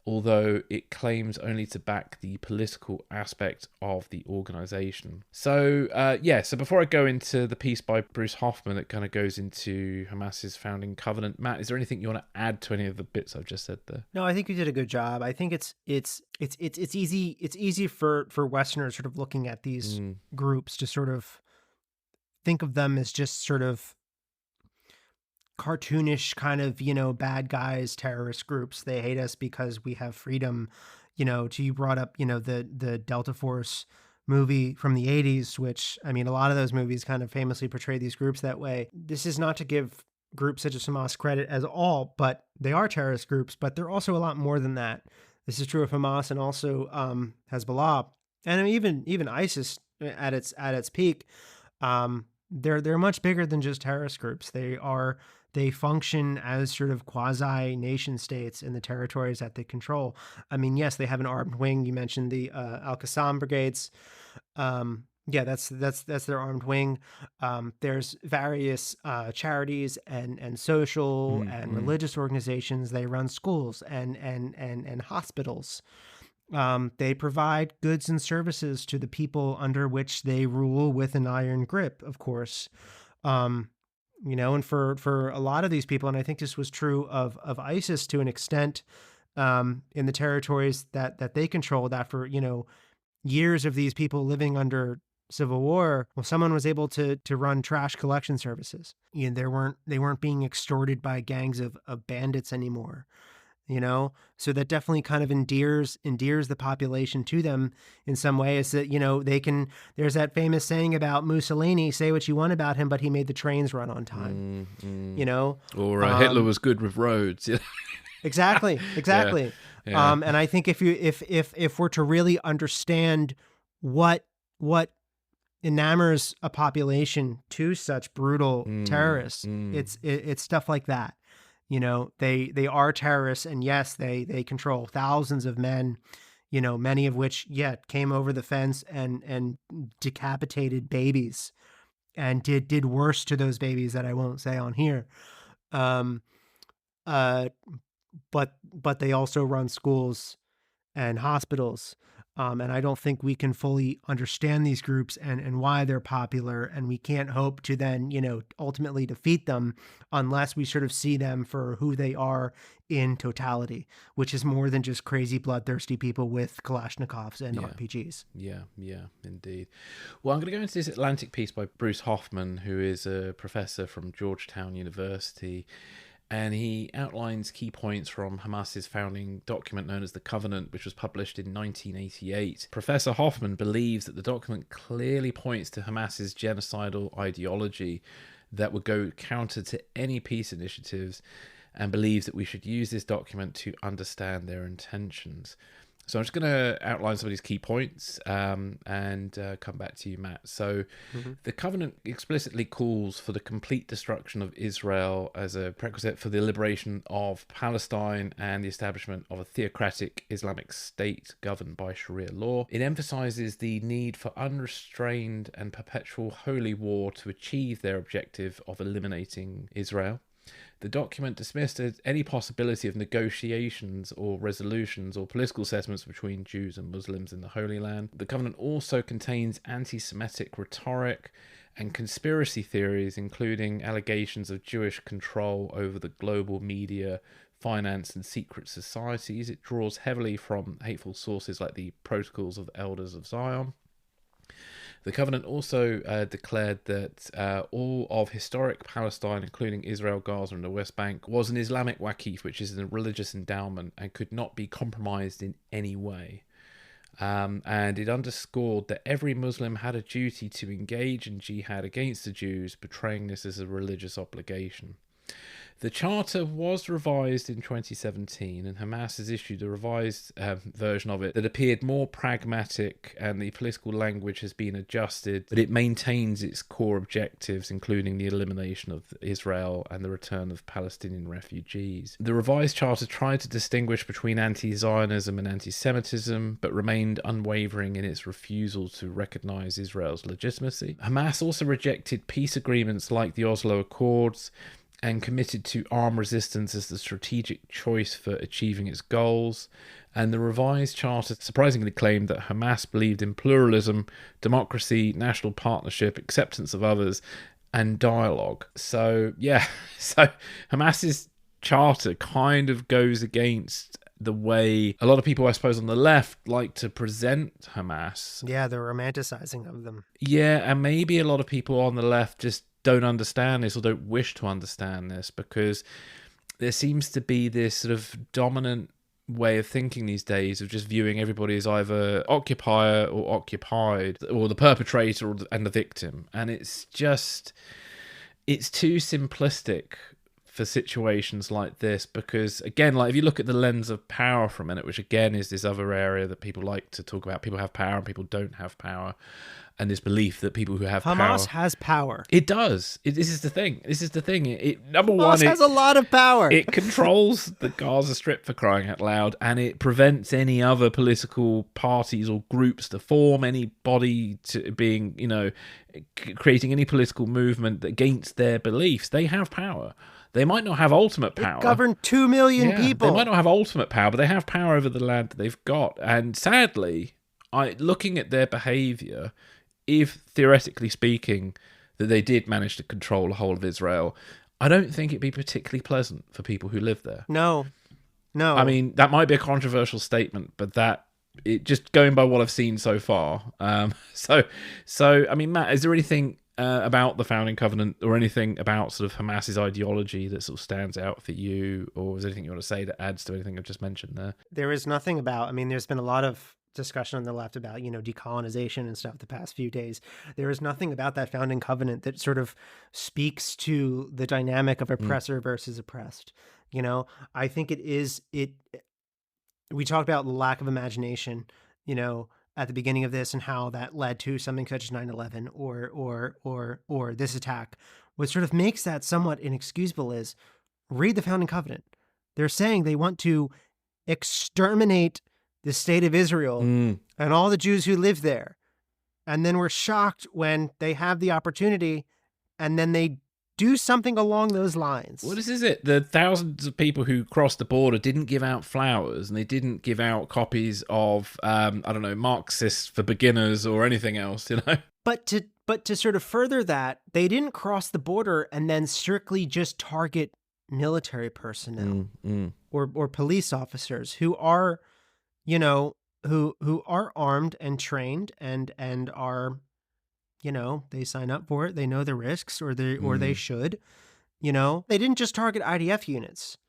although it claims only to back the political aspect of the organization. So before I go into the piece by Bruce Hoffman that kind of goes into Hamas's founding covenant, Matt, is there anything you want to add to any of the bits I've just said there? No, I think you did a good job. I think it's easy for Westerners sort of looking at these groups to sort of think of them as just sort of cartoonish kind of, bad guys, terrorist groups. They hate us because we have freedom. You brought up, the Delta Force movie from the 80s, which, I mean, a lot of those movies kind of famously portray these groups that way. This is not to give groups such as Hamas credit as all, but they are terrorist groups, but they're also a lot more than that. This is true of Hamas and also Hezbollah, and even ISIS at its peak. They're much bigger than just terrorist groups. They function as sort of quasi nation states in the territories that they control. I mean, yes, they have an armed wing. You mentioned the Al-Qassam brigades. That's their armed wing. There's various charities and social and religious organizations. They run schools and hospitals. They provide goods and services to the people under which they rule with an iron grip, of course. And for a lot of these people, and I think this was true of ISIS to an extent, in the territories that they controlled after, years of these people living under civil war, well, someone was able to run trash collection services. They weren't being extorted by gangs of bandits anymore. So that definitely kind of endears the population to them in some way. Is that, there's that famous saying about Mussolini, say what you want about him, but he made the trains run on time, Or Hitler was good with roads. Exactly. Yeah. And I think if we're to really understand what enamors a population to such brutal terrorists, it's stuff like that. They are terrorists, and yes, they control thousands of men, many of which came over the fence and decapitated babies and did worse to those babies that I won't say on here. But they also run schools and hospitals. And I don't think we can fully understand these groups and why they're popular. And we can't hope to then, ultimately defeat them unless we sort of see them for who they are in totality, which is more than just crazy, bloodthirsty people with Kalashnikovs and RPGs. Yeah, indeed. Well, I'm going to go into this Atlantic piece by Bruce Hoffman, who is a professor from Georgetown University. And he outlines key points from Hamas's founding document known as the Covenant, which was published in 1988. Professor Hoffman believes that the document clearly points to Hamas's genocidal ideology that would go counter to any peace initiatives, and believes that we should use this document to understand their intentions. So I'm just going to outline some of these key points and come back to you, Matt. So the Covenant explicitly calls for the complete destruction of Israel as a prerequisite for the liberation of Palestine and the establishment of a theocratic Islamic state governed by Sharia law. It emphasizes the need for unrestrained and perpetual holy war to achieve their objective of eliminating Israel. The document dismissed any possibility of negotiations or resolutions or political settlements between Jews and Muslims in the Holy Land. The Covenant also contains anti-Semitic rhetoric and conspiracy theories, including allegations of Jewish control over the global media, finance, and secret societies. It draws heavily from hateful sources like the Protocols of the Elders of Zion. The covenant also declared that all of historic Palestine, including Israel, Gaza, and the West Bank, was an Islamic waqf, which is a religious endowment, and could not be compromised in any way. And it underscored that every Muslim had a duty to engage in jihad against the Jews, portraying this as a religious obligation. The charter was revised in 2017, and Hamas has issued a revised version of it that appeared more pragmatic, and the political language has been adjusted, but it maintains its core objectives, including the elimination of Israel and the return of Palestinian refugees. The revised charter tried to distinguish between anti-Zionism and anti-Semitism, but remained unwavering in its refusal to recognize Israel's legitimacy. Hamas also rejected peace agreements like the Oslo Accords, and committed to armed resistance as the strategic choice for achieving its goals. And the revised charter surprisingly claimed that Hamas believed in pluralism, democracy, national partnership, acceptance of others, and dialogue. So, yeah, so Hamas's charter kind of goes against the way a lot of people, I suppose, on the left like to present Hamas. Yeah, the romanticizing of them. Yeah, and maybe a lot of people on the left just don't understand this or don't wish to understand this, because there seems to be this sort of dominant way of thinking these days of just viewing everybody as either occupier or occupied, or the perpetrator and the victim. And it's too simplistic for situations like this, because again, like if you look at the lens of power for a minute, which again is this other area that people like to talk about, people have power and people don't have power, and this belief that people who have Hamas has power. It does. This is the thing. Number Hamas one, has a lot of power. It controls the Gaza Strip, for crying out loud, and it prevents any other political parties or groups to form, anybody to being, creating any political movement against their beliefs. They have power. They might not have ultimate power. They govern 2 million people. They might not have ultimate power, but they have power over the land that they've got. And sadly, looking at their behaviour, if theoretically speaking that they did manage to control the whole of Israel, I don't think it'd be particularly pleasant for people who live there. No. I mean, that might be a controversial statement, but just going by what I've seen so far. So I mean, Matt, is there anything about the founding covenant or anything about sort of Hamas's ideology that sort of stands out for you, or is there anything you want to say that adds to anything I've just mentioned there? There is nothing about, I mean, there's been a lot of discussion on the left about, decolonization and stuff the past few days. There is nothing about that founding covenant that sort of speaks to the dynamic of oppressor versus oppressed. I think we talked about the lack of imagination, at the beginning of this, and how that led to something such as 9/11 or this attack. What sort of makes that somewhat inexcusable is read the founding covenant. They're saying they want to exterminate the state of Israel and all the Jews who live there. And then we're shocked when they have the opportunity and then they do something along those lines. What is it? The thousands of people who crossed the border didn't give out flowers, and they didn't give out copies of, Marxists for beginners or anything else, But to sort of further that, they didn't cross the border and then strictly just target military personnel or police officers who are, who are armed and trained and are, they sign up for it. They know the risks, or they should, they didn't just target IDF units.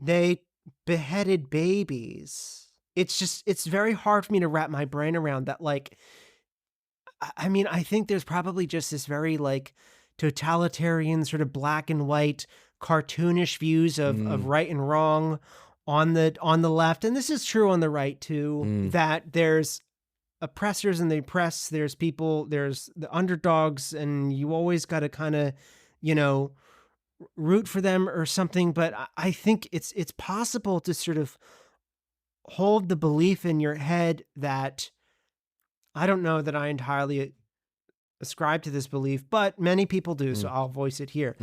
They beheaded babies. It's very hard for me to wrap my brain around that. Like, I mean, I think there's probably just this very like totalitarian sort of black and white cartoonish views of right and wrong on the left, and this is true on the right too, that there's oppressors and the oppressed, there's the underdogs, and you always got to kind of, root for them or something. But I think it's possible to sort of hold the belief in your head that, I don't know that I entirely ascribe to this belief, but many people do, so I'll voice it here,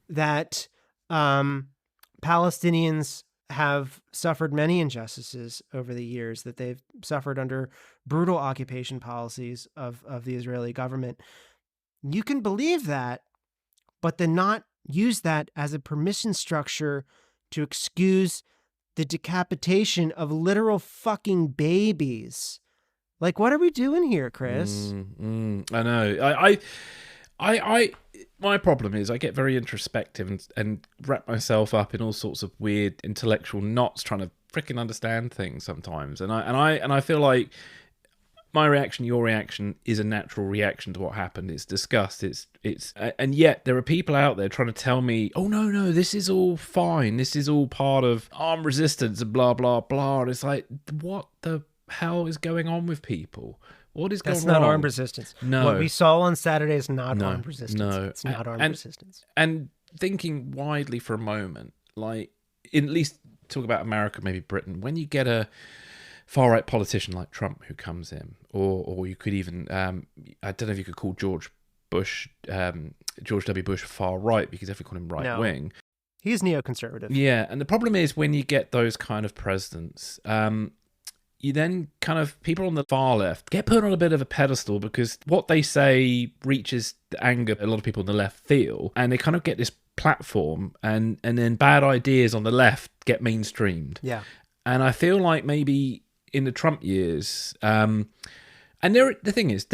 that Palestinians have suffered many injustices over the years, that they've suffered under brutal occupation policies of the Israeli government. You can believe that, but then not use that as a permission structure to excuse the decapitation of literal fucking babies. Like, what are we doing here, Chris? I know. I my problem is I get very introspective and wrap myself up in all sorts of weird intellectual knots trying to freaking understand things sometimes. And I feel like my reaction, your reaction, is a natural reaction to what happened. It's disgust. And yet there are people out there trying to tell me, oh no, this is all fine. This is all part of armed resistance and blah blah blah. And it's like, what the hell is going on with people? What is going on? That's not armed resistance. No. What we saw on Saturday is not armed resistance. No. It's not armed resistance. And thinking widely for a moment, like, at least talk about America, maybe Britain, when you get a far-right politician like Trump who comes in, or you could even, I don't know if you could call George W. Bush far-right, because if we call him right-wing. No. He's neoconservative. Yeah, and the problem is when you get those kind of presidents, you then kind of, people on the far left get put on a bit of a pedestal because what they say reaches the anger a lot of people on the left feel, and they kind of get this platform, and then bad ideas on the left get mainstreamed. Yeah. And I feel like maybe in the Trump years, and the thing is,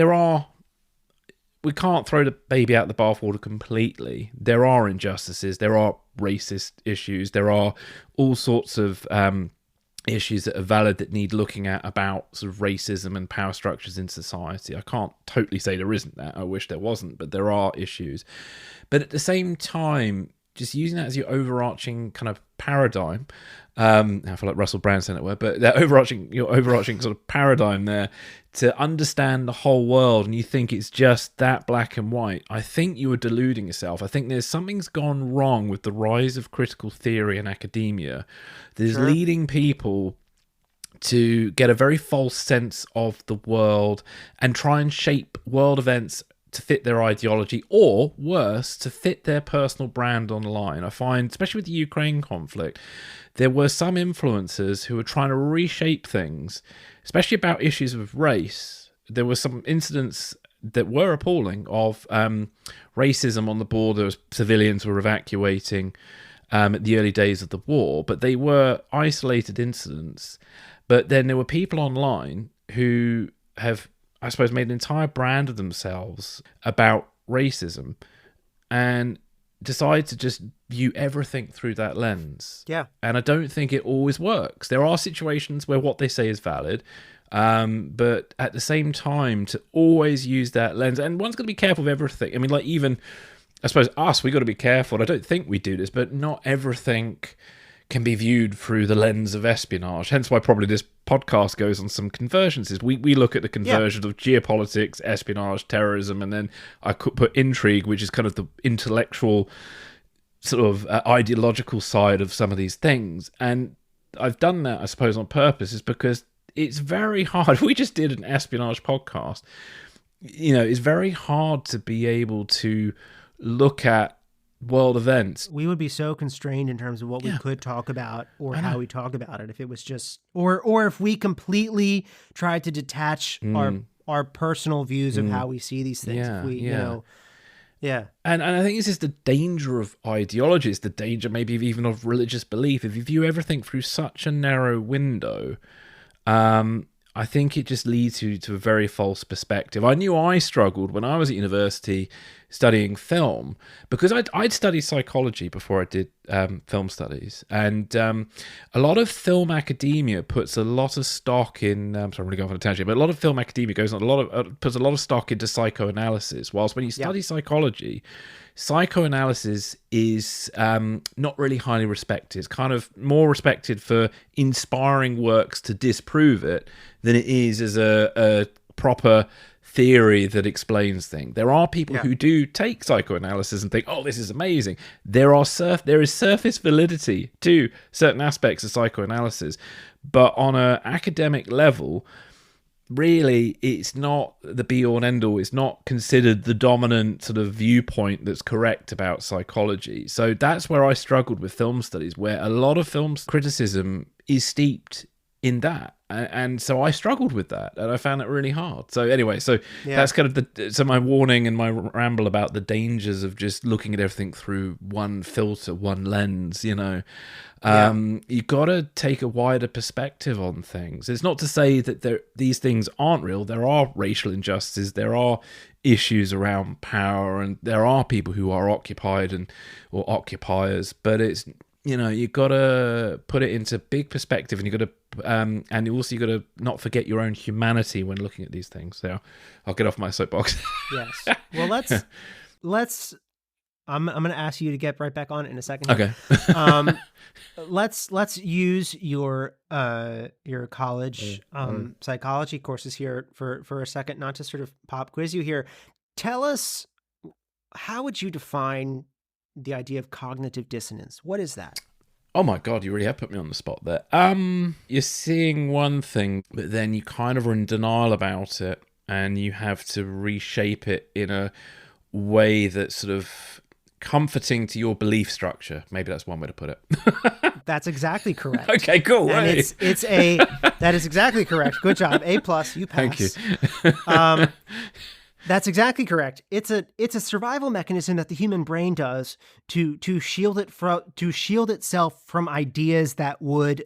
we can't throw the baby out the bathwater completely. There are injustices, there are racist issues, there are all sorts of issues that are valid that need looking at about sort of racism and power structures in society. I can't totally say there isn't that. I wish there wasn't, but there are issues. But at the same time, just using that as your overarching kind of paradigm, I feel like Russell Brand saying that word, but that your overarching sort of paradigm there to understand the whole world, and you think it's just that black and white, I think you are deluding yourself. I think something's gone wrong with the rise of critical theory in academia that is leading people to get a very false sense of the world and try and shape world events to fit their ideology, or worse, to fit their personal brand online. I find, especially with the Ukraine conflict, there were some influencers who were trying to reshape things, especially about issues of race. There were some incidents that were appalling of racism on the border as civilians were evacuating at the early days of the war, but they were isolated incidents. But then there were people online who have, I suppose, made an entire brand of themselves about racism and decide to just view everything through that lens. Yeah. And I don't think it always works. There are situations where what they say is valid, but at the same time, to always use that lens, and one's got to be careful of everything. I mean, like, even, I suppose, we got to be careful. I don't think we do this, but not everything can be viewed through the lens of espionage. Hence why probably this podcast goes on some convergences. We look at the conversion of geopolitics, espionage, terrorism, and then I could put intrigue, which is kind of the intellectual sort of ideological side of some of these things. And I've done that, I suppose, on purpose, is because it's very hard. We just did an espionage podcast. You know, it's very hard to be able to look at world events. We would be so constrained in terms of what we could talk about or how we talk about it if it was just, or if we completely tried to detach our personal views of how we see these things. If we, you know, And I think this is the danger of ideology. It's the danger maybe even of religious belief. If you view everything through such a narrow window, I think it just leads you to a very false perspective. I knew I struggled when I was at university studying film, because I'd studied psychology before I did film studies, and a lot of film academia puts a lot of stock in. Sorry, I'm really going on a tangent, but a lot of film academia puts a lot of stock into psychoanalysis. Whilst when you study psychology, psychoanalysis is not really highly respected. It's kind of more respected for inspiring works to disprove it than it is as a proper theory that explains things. There are people who do take psychoanalysis and think, oh, this is amazing. There is surface validity to certain aspects of psychoanalysis, but on an academic level, really, it's not the be-all and end-all. It's not considered the dominant sort of viewpoint that's correct about psychology. So that's where I struggled with film studies, where a lot of film criticism is steeped in that. And so I struggled with that, and I found it really hard. So anyway, so Yeah. that's kind of my warning and my ramble about the dangers of just looking at everything through one filter, one lens. You got to take a wider perspective on things. It's not to say that these things aren't real. There are racial injustices. There are issues around power, and there are people who are occupied or occupiers. But it's you got to put it into big perspective, and you got to and also you got to not forget your own humanity when looking at these things. So I'll get off my soapbox. Yes. Well, let's. I'm going to ask you to get right back on it in a second. Okay. Let's use your college psychology courses here for a second, not to sort of pop quiz you here. Tell us, how would you define the idea of cognitive dissonance? What is that? Oh my God, you really have put me on the spot there. You're seeing one thing, but then you kind of are in denial about it, and you have to reshape it in a way that's sort of comforting to your belief structure. Maybe that's one way to put it. That's exactly correct. Okay, cool. And Hey. that is exactly correct. Good job. A+, you pass. Thank you. That's exactly correct. It's a survival mechanism that the human brain does to shield itself from ideas that would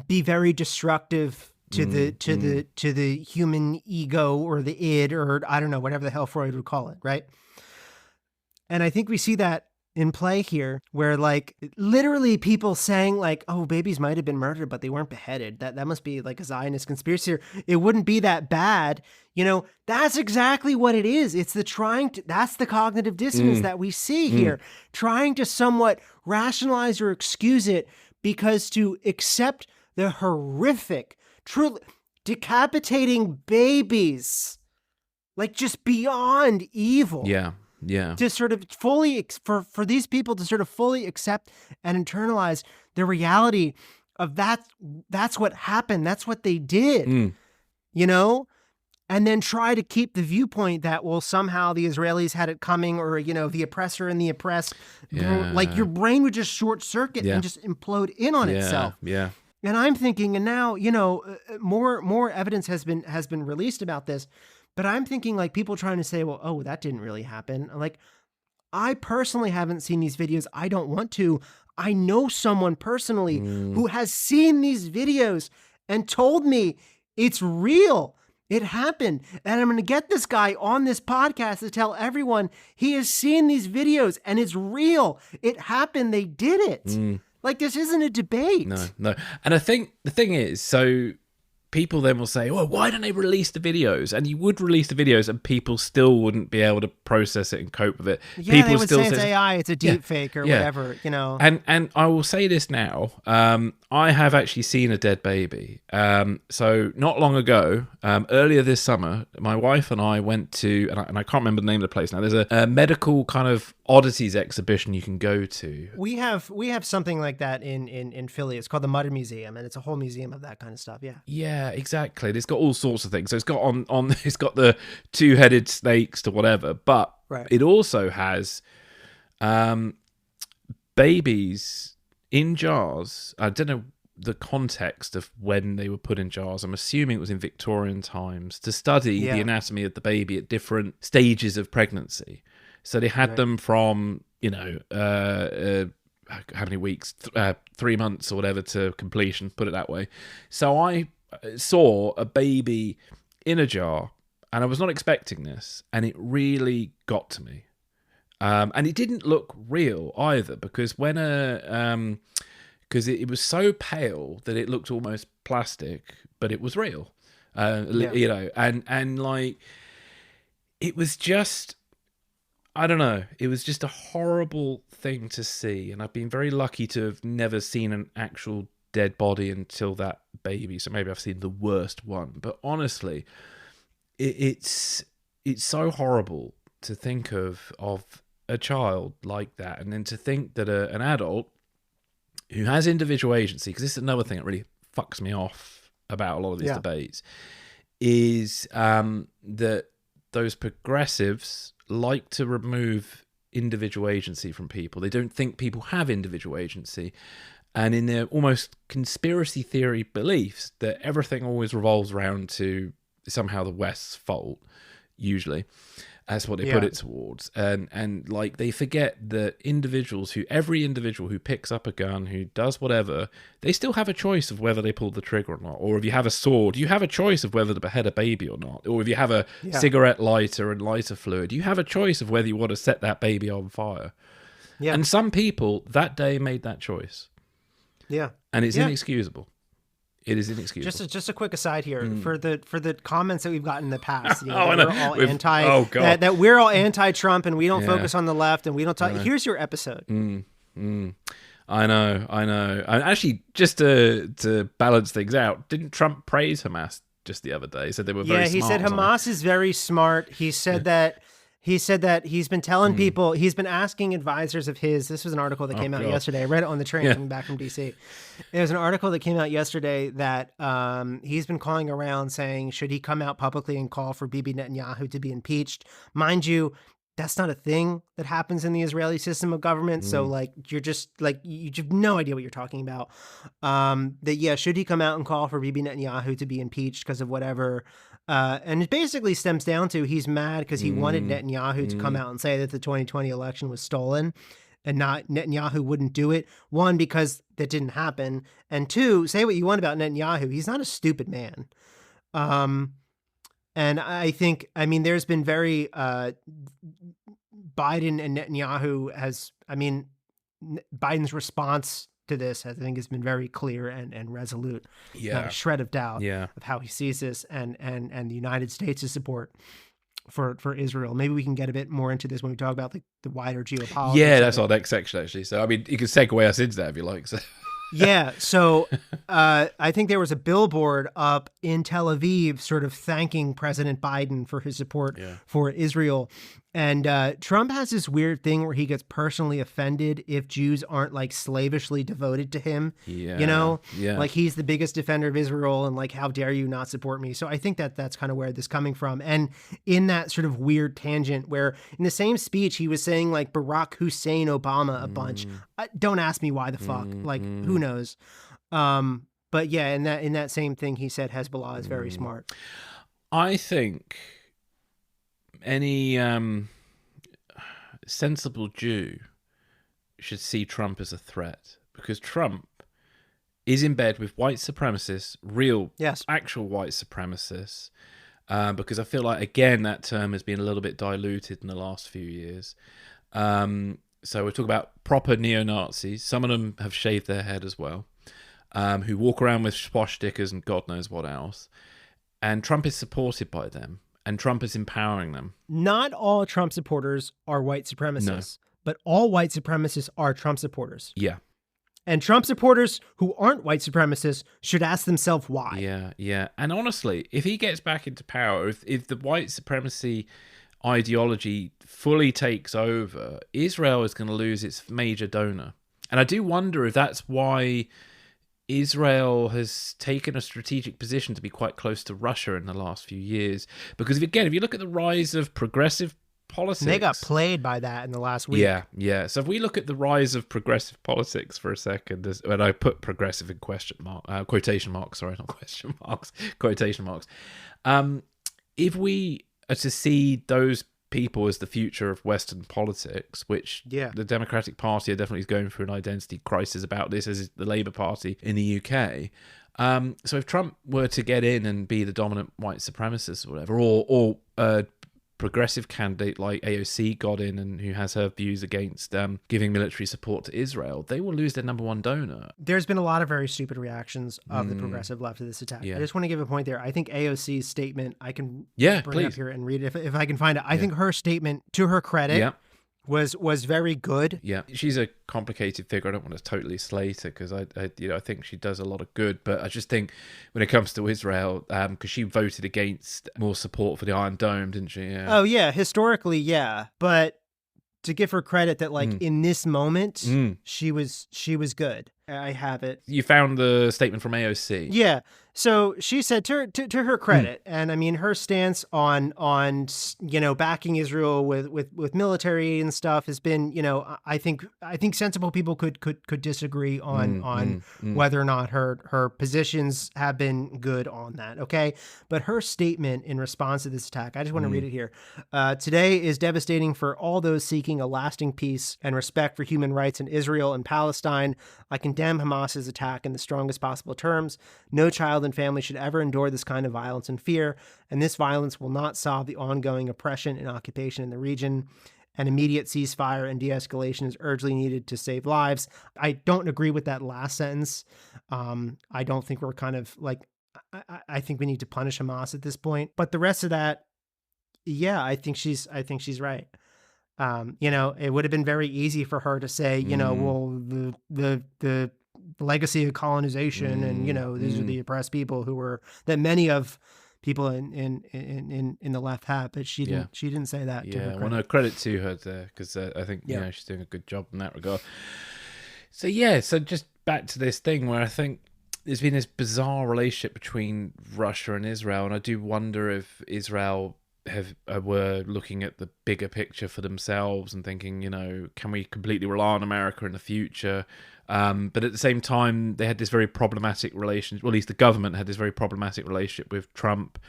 be very destructive to the human ego or the id, or I don't know, whatever the hell Freud would call it, right? And I think we see that in play here, where literally people saying oh, babies might have been murdered, but they weren't beheaded. That must be a Zionist conspiracy. It wouldn't be that bad. That's exactly what it is. It's that's the cognitive dissonance that we see here, trying to somewhat rationalize or excuse it, because to accept the horrific, truly decapitating babies, just beyond evil. Yeah. To sort of fully, for these people to sort of fully accept and internalize the reality of that's what happened. That's what they did, and then try to keep the viewpoint that, well, somehow the Israelis had it coming, or, the oppressor and the oppressed. Yeah. Your brain would just short circuit and just implode in on itself. Yeah. And I'm thinking, and now, more evidence has been released about this. But I'm thinking people trying to say, well, oh, that didn't really happen. I personally haven't seen these videos. I don't want to. I know someone personally who has seen these videos and told me it's real. It happened. And I'm going to get this guy on this podcast to tell everyone he has seen these videos and it's real. It happened. They did it. This isn't a debate. No. And I think the thing is, so people then will say, well, why don't they release the videos? And you would release the videos and people still wouldn't be able to process it and cope with it. Yeah, people they would still say it's AI, it's a deep fake or whatever, And I will say this now, I have actually seen a dead baby. So not long ago, earlier this summer, my wife and I went to, and I can't remember the name of the place now, there's a medical kind of oddities exhibition you can go to. We have something like that in Philly. It's called the Mudder Museum, and it's a whole museum of that kind of stuff. Yeah, exactly. It's got all sorts of things. So it's got it's got the two-headed snakes to whatever, but it also has babies in jars. I don't know the context of when they were put in jars. I'm assuming it was in Victorian times, to study the anatomy of the baby at different stages of pregnancy. So they had them from, how many weeks, 3 months or whatever to completion, put it that way. So I saw a baby in a jar, and I was not expecting this, and it really got to me. And it didn't look real either, because because it was so pale that it looked almost plastic, but it was real. And it was just, I don't know, it was just a horrible thing to see. And I've been very lucky to have never seen an actual dead body until that baby. So maybe I've seen the worst one. But honestly, it's so horrible to think of a child like that. And then to think that an adult who has individual agency, because this is another thing that really fucks me off about a lot of these debates, is that those progressives like to remove individual agency from people. They don't think people have individual agency. and in their almost conspiracy theory beliefs that everything always revolves around to somehow the West's fault, usually. That's what they put it towards. And like, they forget that every individual who picks up a gun, who does whatever, they still have a choice of whether they pull the trigger or not. Or if you have a sword, you have a choice of whether to behead a baby or not. Or if you have a cigarette lighter and lighter fluid, you have a choice of whether you want to set that baby on fire. Yeah. And some people that day made that choice. Yeah. And it's inexcusable. It is inexcusable. Just a quick aside here for the comments that we've gotten in the past. You know, we're all that we're all anti-Trump and we don't focus on the left and we don't talk. Here's your episode. I know. And actually, just to balance things out, didn't Trump praise Hamas just the other day? He said they were very smart. Yeah, he said Hamas is very smart. He said that. He said that he's been telling people, he's been asking advisors of his. This was an article that came out yesterday. I read it on the train coming back from DC. It was an article that came out yesterday that he's been calling around saying, should he come out publicly and call for Bibi Netanyahu to be impeached? Mind you, that's not a thing that happens in the Israeli system of government. So like, you're just like, you have no idea what you're talking about. Should he come out and call for Bibi Netanyahu to be impeached because of whatever? And it basically stems down to he's mad because he wanted Netanyahu to come out and say that the 2020 election was stolen, and not Netanyahu wouldn't do it. One, because that didn't happen. And two, say what you want about Netanyahu. He's not a stupid man. And I think, there's been very, Biden and Netanyahu Biden's response to this, I think, has been very clear and resolute. Not a shred of doubt of how he sees this and the United States' support for Israel. Maybe we can get a bit more into this when we talk about the wider geopolitics. Yeah, that's our next section, actually. So, you can segue us into that if you like. So. Yeah, so I think there was a billboard up in Tel Aviv sort of thanking President Biden for his support for Israel. And Trump has this weird thing where he gets personally offended if Jews aren't like slavishly devoted to him. Like he's the biggest defender of Israel and like, how dare you not support me? So I think that's kind of where this is coming from. And in that sort of weird tangent where in the same speech, he was saying like Barack Hussein Obama a bunch. Don't ask me why the fuck, like who knows? But yeah, in that same thing, he said Hezbollah is very smart. I think any sensible Jew should see Trump as a threat, because Trump is in bed with white supremacists, actual white supremacists, because I feel like, again, that term has been a little bit diluted in the last few years. So we're talking about proper neo-Nazis. Some of them have shaved their head as well, who walk around with swastikas and God knows what else. And Trump is supported by them. And Trump is empowering them. Not all Trump supporters are white supremacists, but all white supremacists are Trump supporters. Yeah. And Trump supporters who aren't white supremacists should ask themselves why. Yeah. And honestly, if he gets back into power, if the white supremacy ideology fully takes over, Israel is going to lose its major donor. And I do wonder if that's why Israel has taken a strategic position to be quite close to Russia in the last few years. Because, if you look at the rise of progressive politics... They got played by that in the last week. Yeah. So if we look at the rise of progressive politics for a second, when I put progressive in quotation marks, quotation marks. If we are to see those people as the future of Western politics, which the Democratic Party are definitely going through an identity crisis about this, as is the Labour Party in the UK. So if Trump were to get in and be the dominant white supremacist or whatever, or a progressive candidate like AOC got in and who has her views against giving military support to Israel, they will lose their number one donor. There's been a lot of very stupid reactions of the progressive left to this attack. I just want to give a point there. I think AOC's statement, I can bring it up here and read it if I can find it. I think her statement, to her credit, was very good. Yeah, she's a complicated figure. I don't want to totally slate her because I think she does a lot of good. But I just think when it comes to Israel, because she voted against more support for the Iron Dome, didn't she? Yeah. Oh yeah, historically, yeah. But to give her credit that in this moment, she was good. I have it. You found the statement from AOC. Yeah. So she said to her credit, and I mean her stance on backing Israel with military and stuff has been, I think sensible people could disagree on whether or not her positions have been good on that. Okay, but her statement in response to this attack, I just want to read it here. Today is devastating for all those seeking a lasting peace and respect for human rights in Israel and Palestine. I condemn Hamas's attack in the strongest possible terms. No child and family should ever endure this kind of violence and fear, and this violence will not solve the ongoing oppression and occupation in the region. An immediate ceasefire and de-escalation is urgently needed to save lives. I don't agree with that last sentence. I don't think we're kind of like, I think we need to punish Hamas at this point. But the rest of that, yeah, I think she's right. It would have been very easy for her to say, well, the legacy of colonization and, these are the oppressed people that many of people in the left have, but she didn't say that. Yeah, well, no, credit to her there, because I think, she's doing a good job in that regard. So, so just back to this thing where I think there's been this bizarre relationship between Russia and Israel, and I do wonder if Israel were looking at the bigger picture for themselves and thinking, can we completely rely on America in the future? But at the same time, they had this very problematic relationship, well, at least the government had this very problematic relationship with Trump.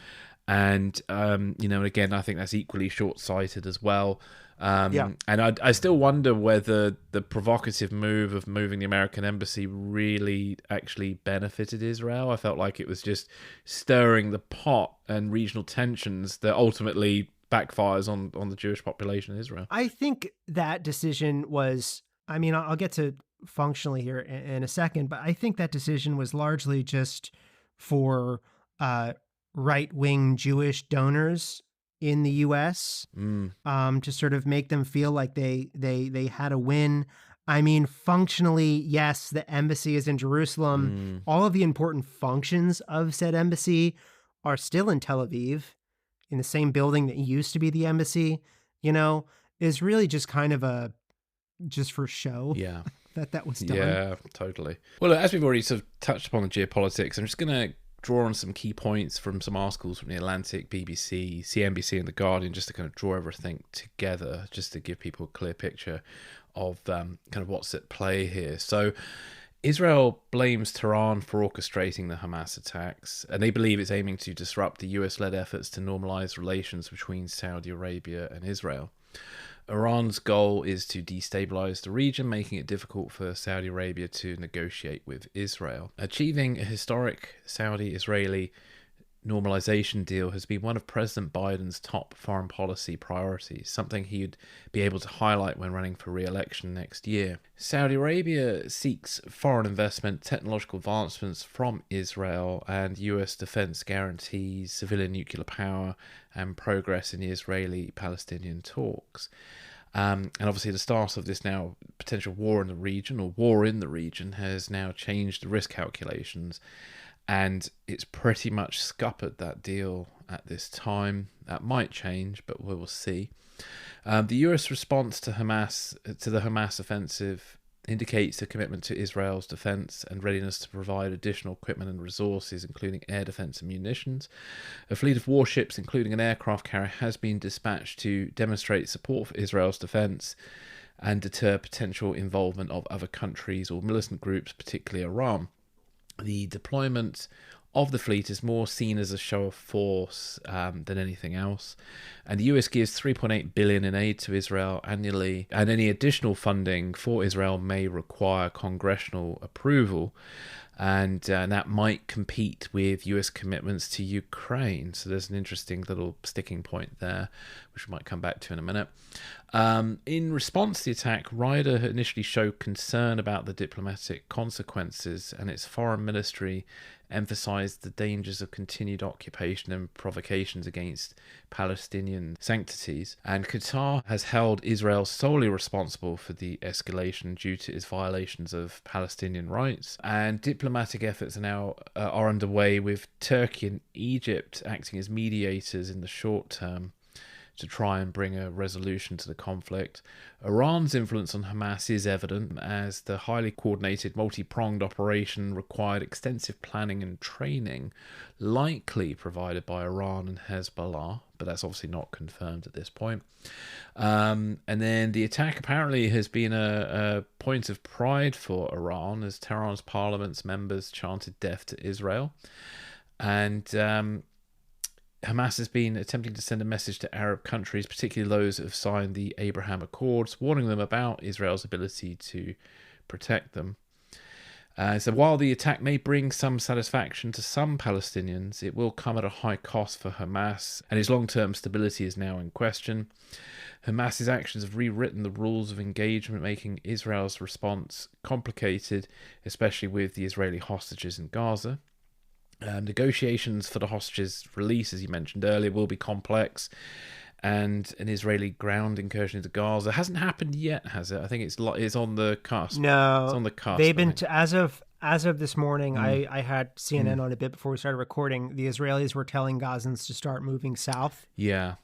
And, again, I think that's equally short-sighted as well. And I still wonder whether the provocative move of moving the American embassy really actually benefited Israel. I felt like it was just stirring the pot and regional tensions that ultimately backfires on the Jewish population in Israel. I think that decision was, I mean, I'll get to functionally here in a second, but I think that decision was largely just for right-wing Jewish donors in the U.S. To sort of make them feel like they had a win. I mean, functionally, yes, the embassy is in Jerusalem. All of the important functions of said embassy are still in Tel Aviv, in the same building that used to be the embassy, is really just kind of just for show. Yeah. that was done. Yeah, totally. Well, as we've already sort of touched upon the geopolitics, I'm just going to draw on some key points from some articles from the Atlantic, BBC, CNBC, and The Guardian, just to kind of draw everything together, just to give people a clear picture of kind of what's at play here. So Israel blames Tehran for orchestrating the Hamas attacks, and they believe it's aiming to disrupt the US-led efforts to normalize relations between Saudi Arabia and Israel. Iran's goal is to destabilize the region, making it difficult for Saudi Arabia to negotiate with Israel. Achieving a historic Saudi-Israeli normalization deal has been one of President Biden's top foreign policy priorities, something he'd be able to highlight when running for re-election next year. Saudi Arabia seeks foreign investment, technological advancements from Israel, and US defense guarantees civilian nuclear power and progress in the Israeli-Palestinian talks. And obviously the start of this now potential war in the region has now changed the risk calculations, and it's pretty much scuppered that deal at this time. That might change, but we will see. The US response to the Hamas offensive indicates a commitment to Israel's defense and readiness to provide additional equipment and resources, including air defense and munitions. A fleet of warships, including an aircraft carrier, has been dispatched to demonstrate support for Israel's defense and deter potential involvement of other countries or militant groups, particularly Iran. The deployment of the fleet is more seen as a show of force than anything else. And the US gives $3.8 billion in aid to Israel annually, and any additional funding for Israel may require congressional approval. And that might compete with US commitments to Ukraine. So there's an interesting little sticking point there, which we might come back to in a minute. In response to the attack, Ryder initially showed concern about the diplomatic consequences, and its foreign ministry emphasized the dangers of continued occupation and provocations against Palestinian sanctities. And Qatar has held Israel solely responsible for the escalation due to its violations of Palestinian rights. And diplomatic efforts are underway, with Turkey and Egypt acting as mediators in the short term to try and bring a resolution to the conflict. Iran's influence on Hamas is evident, as the highly coordinated, multi-pronged operation required extensive planning and training, likely provided by Iran and Hezbollah, but that's obviously not confirmed at this point. And then the attack apparently has been a point of pride for Iran, as Tehran's parliament's members chanted death to Israel. And Hamas has been attempting to send a message to Arab countries, particularly those that have signed the Abraham Accords, warning them about Israel's ability to protect them. So while the attack may bring some satisfaction to some Palestinians, it will come at a high cost for Hamas, and its long-term stability is now in question. Hamas's actions have rewritten the rules of engagement, making Israel's response complicated, especially with the Israeli hostages in Gaza. Negotiations for the hostages' release, as you mentioned earlier, will be complex, and an Israeli ground incursion into Gaza hasn't happened yet, has it? I think it's on the cusp. No, it's on the cusp. They've been as of this morning. I had CNN on a bit before we started recording. The Israelis were telling Gazans to start moving south. Yeah,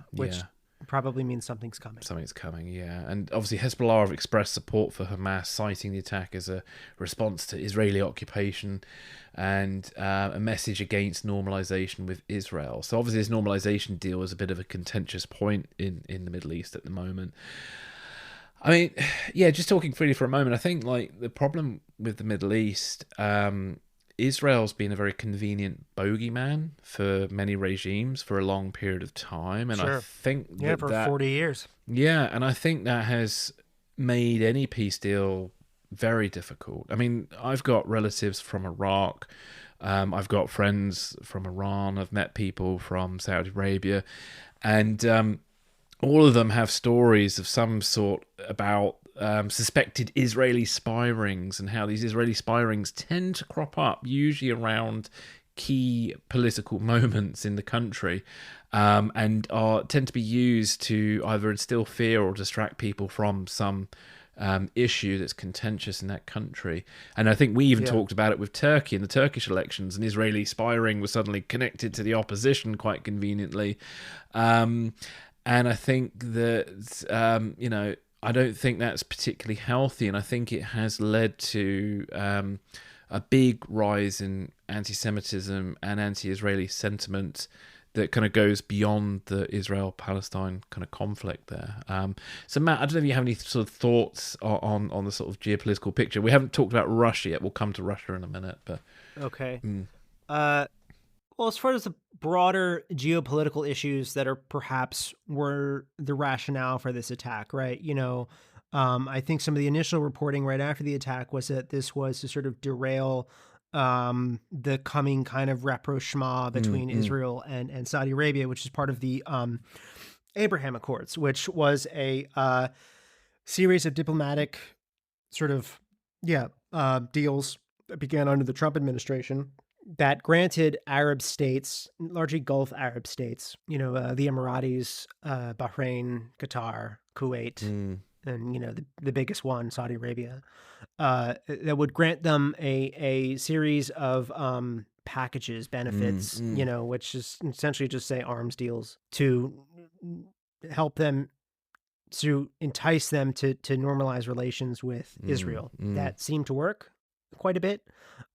which probably means something's coming. Something's coming, yeah. And obviously Hezbollah have expressed support for Hamas, citing the attack as a response to Israeli occupation and a message against normalization with Israel. So obviously this normalization deal is a bit of a contentious point in the Middle East at the moment. I mean, yeah, just talking freely for a moment, I think like the problem with the Middle East, Israel's been a very convenient bogeyman for many regimes for a long period of time. And Sure. I think for 40 years. Yeah, and I think that has made any peace deal very difficult. I mean, I've got relatives from Iraq. I've got friends from Iran. I've met people from Saudi Arabia. And all of them have stories of some sort about suspected Israeli spy rings, and how these Israeli spy rings tend to crop up usually around key political moments in the country, and tend to be used to either instill fear or distract people from some issue that's contentious in that country. And I think we even talked about it with Turkey in the Turkish elections. An Israeli spy ring was suddenly connected to the opposition quite conveniently. And I think that, I don't think that's particularly healthy. And I think it has led to a big rise in anti-Semitism and anti-Israeli sentiment that kind of goes beyond the Israel-Palestine kind of conflict there. So Matt, I don't know if you have any sort of thoughts on the sort of geopolitical picture. We haven't talked about Russia yet. We'll come to Russia in a minute, but okay. Well, as far as the broader geopolitical issues that are perhaps were the rationale for this attack, right? I think some of the initial reporting right after the attack was that this was to sort of derail the coming kind of rapprochement between Israel and Saudi Arabia, which is part of the Abraham Accords, which was a series of diplomatic sort of deals that began under the Trump administration that granted Arab states, largely Gulf Arab states, the Emiratis, Bahrain, Qatar, Kuwait, and the biggest one, Saudi Arabia, that would grant them a series of packages, benefits, which is essentially just say arms deals to help them, to entice them to normalize relations with Israel. That seemed to work quite a bit.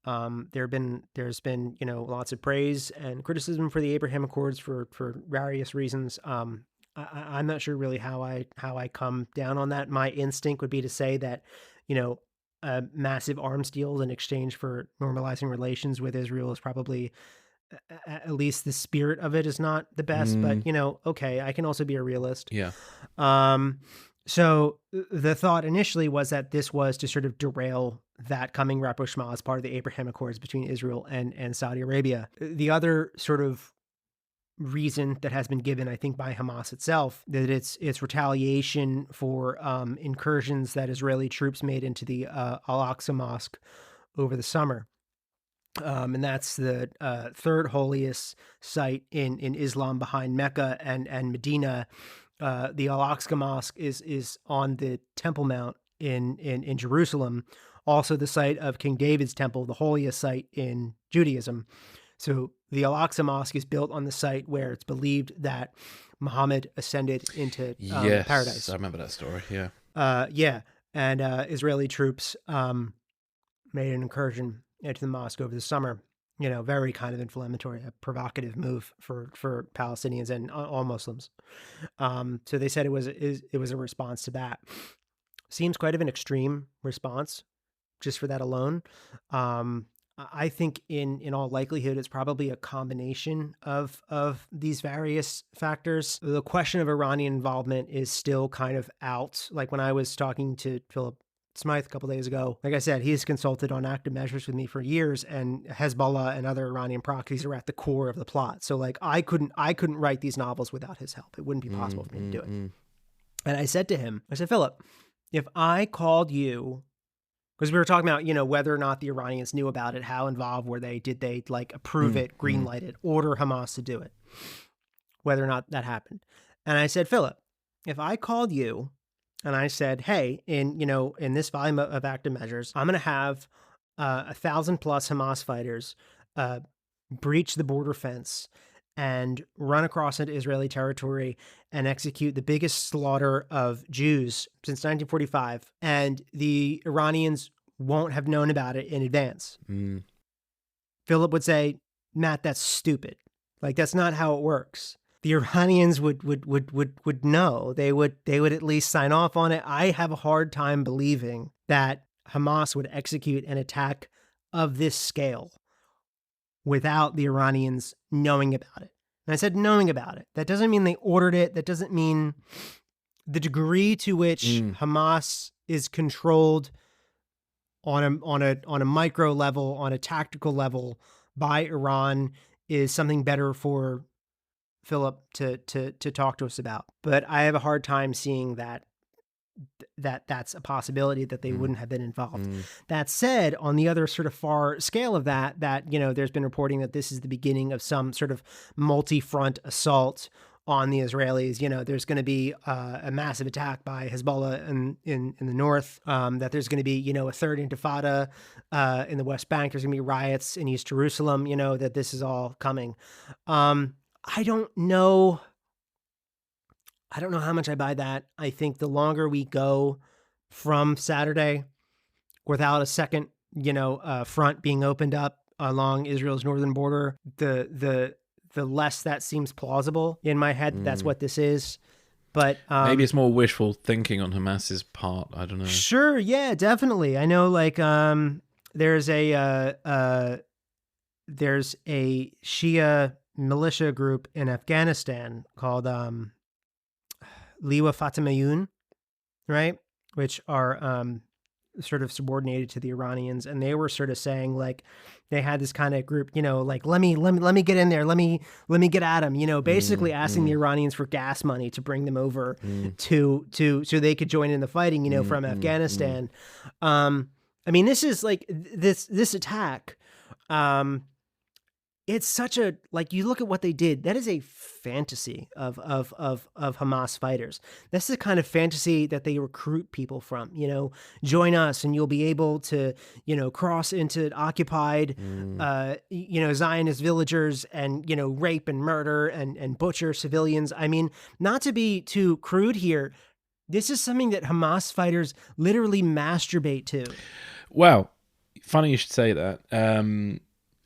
There's been lots of praise and criticism for the Abraham Accords for various reasons. I'm not sure really how I come down on that. My instinct would be to say that massive arms deals in exchange for normalizing relations with Israel is probably, at least the spirit of it is not the best. But okay, I can also be a realist. yeah. So the thought initially was that this was to sort of derail that coming rapprochement as part of the Abraham Accords between Israel and Saudi Arabia. The other sort of reason that has been given, I think, by Hamas itself, that it's retaliation for incursions that Israeli troops made into the Al-Aqsa Mosque over the summer. And that's the third holiest site in Islam behind Mecca and Medina. The Al-Aqsa Mosque is on the Temple Mount in Jerusalem, also the site of King David's temple, the holiest site in Judaism. So the Al-Aqsa Mosque is built on the site where it's believed that Muhammad ascended into Yes, paradise. I remember that story. Yeah. Yeah. And Israeli troops made an incursion into the mosque over the summer. Very kind of inflammatory, a provocative move for Palestinians and all Muslims. So they said it was a response to that. Seems quite of an extreme response, just for that alone. I think in all likelihood, it's probably a combination of these various factors. The question of Iranian involvement is still kind of out. Like when I was talking to Philip Smythe a couple days ago, like I said, he's consulted on active measures with me for years, and Hezbollah and other Iranian proxies are at the core of the plot. So like I couldn't write these novels without his help. It wouldn't be possible for me to do it. And I said to him, Philip, if I called you, because we were talking about, whether or not the Iranians knew about it, how involved were they? Did they like approve it, green light it, order Hamas to do it? Whether or not that happened. And I said, Philip, if I called you and I said, hey, in this volume of active measures, I'm going to have 1,000+ Hamas fighters breach the border fence and run across into Israeli territory and execute the biggest slaughter of Jews since 1945, and the Iranians won't have known about it in advance. Philip would say, Matt, that's stupid. Like, that's not how it works. The Iranians would know. They would at least sign off on it. I have a hard time believing that Hamas would execute an attack of this scale without the Iranians knowing about it. And I said knowing about it. That doesn't mean they ordered it. That doesn't mean the degree to which Hamas is controlled on a micro level, on a tactical level by Iran is something better for Philip to talk to us about. But I have a hard time seeing that's a possibility that they wouldn't have been involved. That said, on the other sort of far scale of that, there's been reporting that this is the beginning of some sort of multi-front assault on the Israelis. There's going to be a massive attack by Hezbollah in the north, that there's going to be, a third intifada in the West Bank. There's going to be riots in East Jerusalem, that this is all coming. I don't know how much I buy that. I think the longer we go from Saturday without a second, front being opened up along Israel's northern border, the less that seems plausible in my head. That's what this is. But maybe it's more wishful thinking on Hamas's part. I don't know. Sure, yeah, definitely. I know, like, there's a Shia militia group in Afghanistan called Liwa Fatemiyun, right? Which are sort of subordinated to the Iranians, and they were sort of saying, like, they had this kind of group, like, let me get in there, let me get at them, basically asking the Iranians for gas money to bring them over to so they could join in the fighting, from Afghanistan. I mean, this is like this attack. It's such a, like, you look at what they did, that is a fantasy of Hamas fighters. That's the kind of fantasy that they recruit people from, join us and you'll be able to, cross into occupied, Zionist villagers and, rape and murder and butcher civilians. I mean, not to be too crude here, this is something that Hamas fighters literally masturbate to. Well, funny you should say that.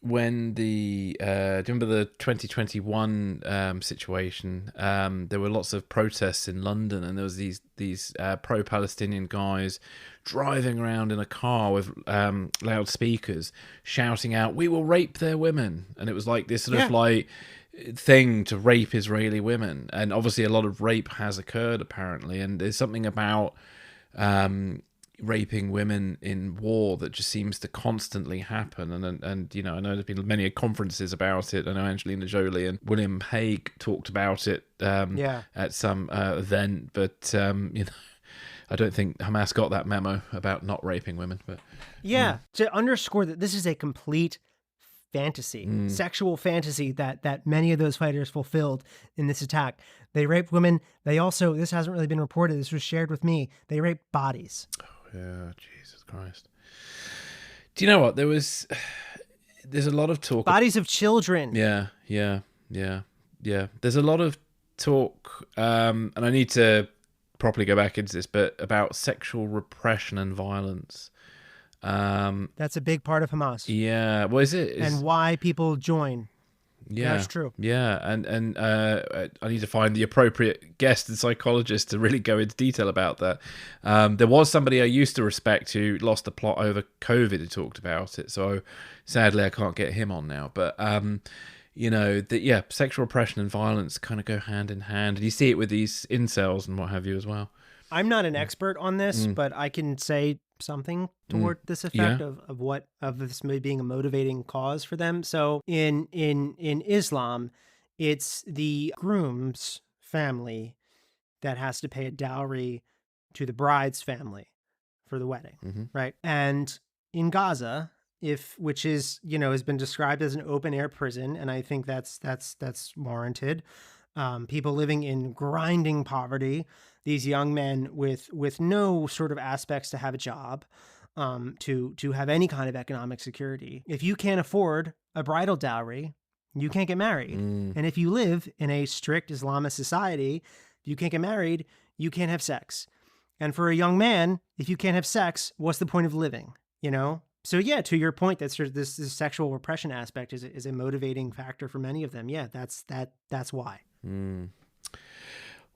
When do you remember the 2021 situation? There were lots of protests in London, and there was these pro-Palestinian guys driving around in a car with loudspeakers, shouting out, "We will rape their women," and it was like this sort of like thing to rape Israeli women. And obviously, a lot of rape has occurred apparently, and there's something about raping women in war that just seems to constantly happen, and I know there's been many conferences about it. I know Angelina Jolie and William Hague talked about it at some event, but I don't think Hamas got that memo about not raping women. But to underscore that this is a complete fantasy, sexual fantasy that many of those fighters fulfilled in this attack. They raped women. They also, this hasn't really been reported, this was shared with me, they raped bodies. Yeah, Jesus Christ. Do you know what? There was there's a lot of talk. Bodies of children. Yeah. There's a lot of talk, and I need to properly go back into this, but about sexual repression and violence. That's a big part of Hamas. Yeah. Well, and why people join. Yeah, that's true. Yeah, and I need to find the appropriate guest and psychologist to really go into detail about that. There was somebody I used to respect who lost the plot over COVID who talked about it, so sadly I can't get him on now. But sexual repression and violence kind of go hand in hand, and you see it with these incels and what have you as well. I'm not an expert on this, but I can say something toward this effect of this being a motivating cause for them. So in Islam, it's the groom's family that has to pay a dowry to the bride's family for the wedding, right? And in Gaza, which is has been described as an open air prison, and I think that's warranted. People living in grinding poverty, these young men with no sort of aspects to have a job, to have any kind of economic security. If you can't afford a bridal dowry, you can't get married. And if you live in a strict Islamist society, you can't get married, you can't have sex. And for a young man, if you can't have sex, what's the point of living? So yeah, to your point, that sort of this sexual repression aspect is a motivating factor for many of them. Yeah, that's why.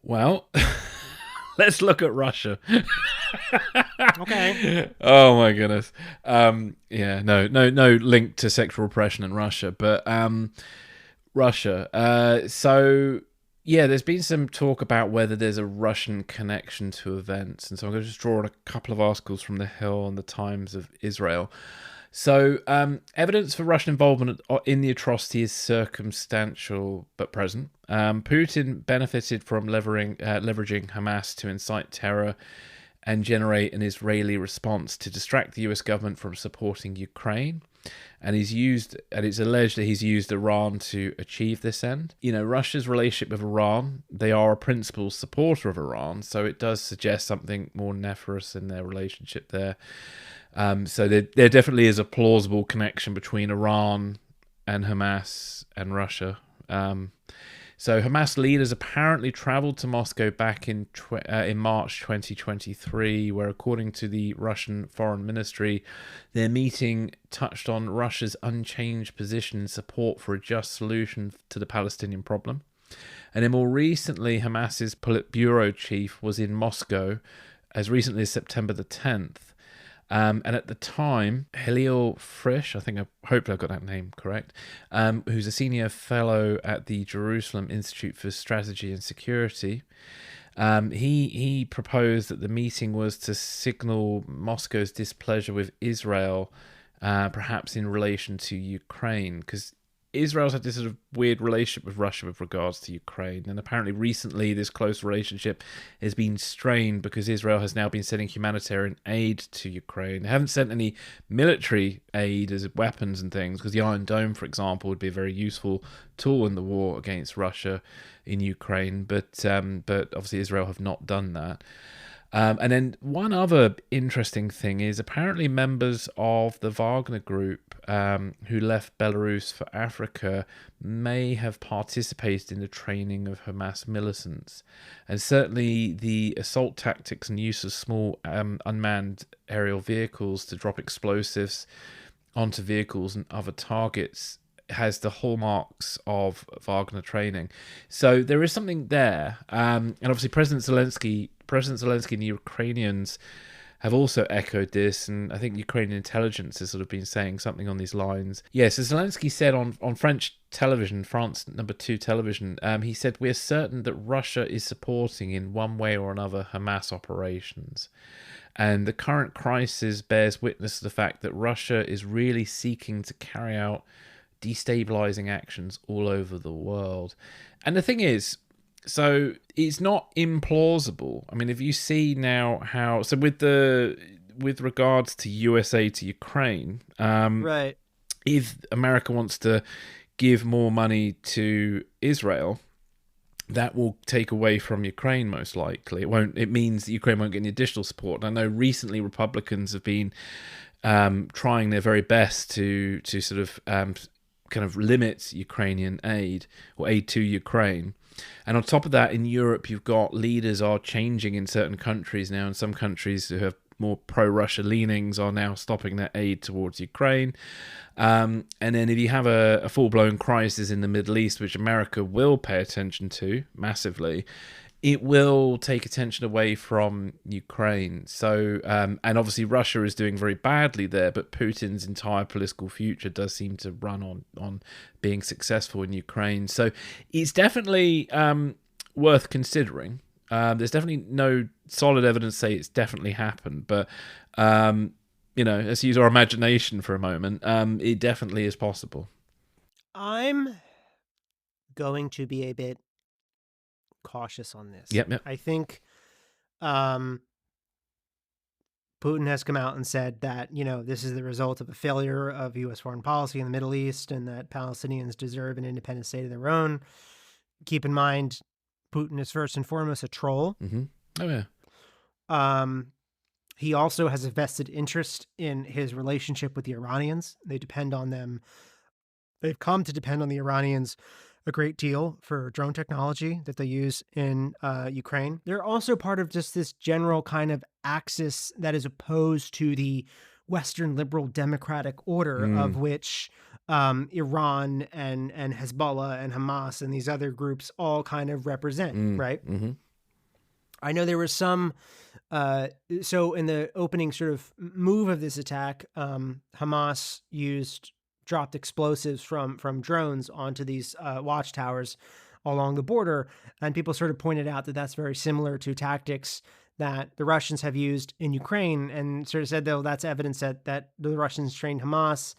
Well, let's look at Russia. Okay. Oh my goodness. No link to sexual repression in Russia, but Russia. So yeah, there's been some talk about whether there's a Russian connection to events, and so I'm going to just draw on a couple of articles from The Hill and the Times of Israel. So evidence for Russian involvement in the atrocity is circumstantial but present. Putin benefited from leveraging Hamas to incite terror and generate an Israeli response to distract the US government from supporting Ukraine. And it's alleged that he's used Iran to achieve this end. Russia's relationship with Iran, they are a principal supporter of Iran, so it does suggest something more nefarious in their relationship there. So there definitely is a plausible connection between Iran and Hamas and Russia. So Hamas leaders apparently traveled to Moscow back in March 2023, where according to the Russian Foreign Ministry, their meeting touched on Russia's unchanged position in support for a just solution to the Palestinian problem. And then more recently, Hamas's Politburo chief was in Moscow as recently as September the 10th. And at the time, Hillel Frisch, hopefully I got that name correct, who's a senior fellow at the Jerusalem Institute for Strategy and Security, he proposed that the meeting was to signal Moscow's displeasure with Israel, perhaps in relation to Ukraine, because Israel's had this sort of weird relationship with Russia with regards to Ukraine, and apparently recently this close relationship has been strained because Israel has now been sending humanitarian aid to Ukraine. They haven't sent any military aid as weapons and things, because the Iron Dome, for example, would be a very useful tool in the war against Russia in Ukraine, but obviously Israel have not done that. And then one other interesting thing is apparently members of the Wagner group who left Belarus for Africa may have participated in the training of Hamas militants. And certainly the assault tactics and use of small unmanned aerial vehicles to drop explosives onto vehicles and other targets has the hallmarks of Wagner training. So there is something there. And obviously President Zelensky and the Ukrainians have also echoed this, and I think Ukrainian intelligence has sort of been saying something on these lines. Yeah, so Zelensky said on French television, France number 2 television, he said, "We're certain that Russia is supporting in one way or another Hamas operations. And the current crisis bears witness to the fact that Russia is really seeking to carry out destabilizing actions all over the world." And the thing is, so it's not implausible. I mean, if you see now how, so with regards to USA to Ukraine, Right. If America wants to give more money to Israel, that will take away from Ukraine most likely. It means that Ukraine won't get any additional support. And I know recently Republicans have been trying their very best to sort of kind of limit Ukrainian aid or aid to Ukraine. And on top of that, in Europe, you've got leaders are changing in certain countries now, and some countries who have more pro-Russia leanings are now stopping their aid towards Ukraine. And then if you have a full-blown crisis in the Middle East, which America will pay attention to massively, it will take attention away from Ukraine. So, and obviously Russia is doing very badly there, but Putin's entire political future does seem to run on being successful in Ukraine. So it's definitely worth considering. There's definitely no solid evidence to say it's definitely happened, but let's use our imagination for a moment. It definitely is possible. I'm going to be a bit cautious on this. Yep. I think Putin has come out and said that, this is the result of a failure of U.S. foreign policy in the Middle East and that Palestinians deserve an independent state of their own. Keep in mind, Putin is first and foremost a troll. Mm-hmm. Oh, yeah. He also has a vested interest in his relationship with the Iranians. They depend on them. They've come to depend on the Iranians a great deal for drone technology that they use in Ukraine. They're also part of just this general kind of axis that is opposed to the Western liberal democratic order of which Iran and Hezbollah and Hamas and these other groups all kind of represent, right? Mm-hmm. I know there was some, so in the opening sort of move of this attack, Hamas dropped explosives from drones onto these watchtowers along the border. And people sort of pointed out that that's very similar to tactics that the Russians have used in Ukraine, and sort of said, though, that's evidence that the Russians trained Hamas.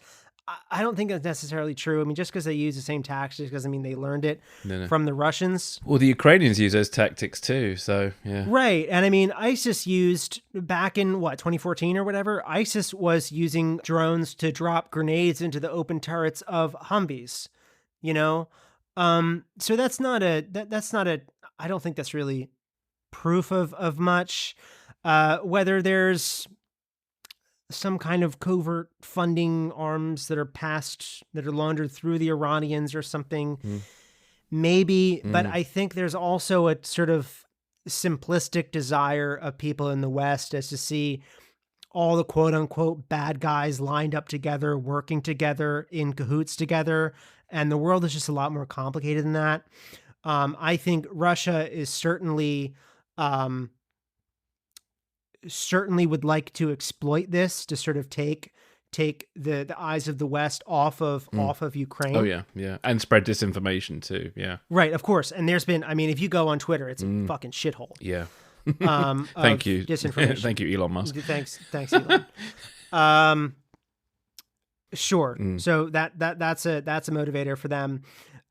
I don't think that's necessarily true. I mean, just because they use the same tactics doesn't mean they learned it from the Russians. Well, the Ukrainians use those tactics too, so yeah. Right. And I mean, ISIS used back in 2014 or whatever, ISIS was using drones to drop grenades into the open turrets of Humvees, So that's not a, I don't think that's really proof of much. Whether there's some kind of covert funding arms that are laundered through the Iranians or something, maybe. But I think there's also a sort of simplistic desire of people in the West as to see all the quote unquote bad guys lined up together, working together in cahoots together. And the world is just a lot more complicated than that. I think Russia is certainly would like to exploit this to sort of take the eyes of the West off of Ukraine. Oh yeah, and spread disinformation too. Yeah, right. Of course, and there's been. I mean, if you go on Twitter, it's a fucking shithole. Yeah. Thank you. Disinformation. Thank you, Elon Musk. Thanks, Elon. Sure. So that's a motivator for them.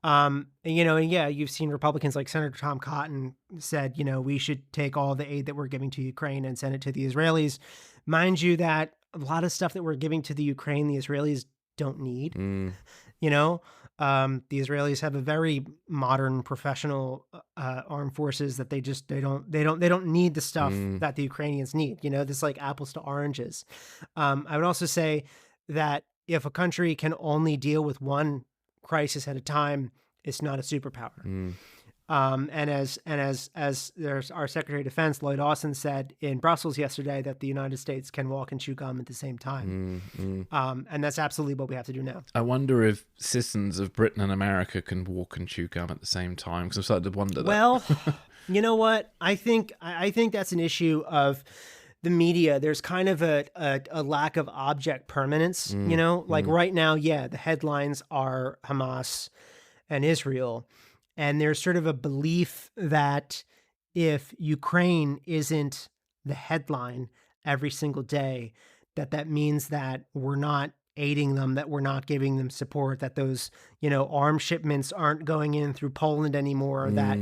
And yeah, you've seen Republicans like Senator Tom Cotton said, we should take all the aid that we're giving to Ukraine and send it to the Israelis. Mind you, that a lot of stuff that we're giving to the Ukraine, the Israelis don't need. The Israelis have a very modern, professional armed forces that they don't need the stuff that the Ukrainians need. This like apples to oranges. I would also say that if a country can only deal with one crisis at a time, it's not a superpower. And as there's our Secretary of Defense, Lloyd Austin, said in Brussels yesterday, that the United States can walk and chew gum at the same time. And that's absolutely what we have to do now. I wonder if citizens of Britain and America can walk and chew gum at the same time, because I've started to wonder that. Well, you know what? I think that's an issue of the media. There's kind of a lack of object permanence, like right now, yeah, the headlines are Hamas and Israel. And there's sort of a belief that if Ukraine isn't the headline every single day, that means that we're not aiding them, that we're not giving them support, that those, arms shipments aren't going in through Poland anymore, that,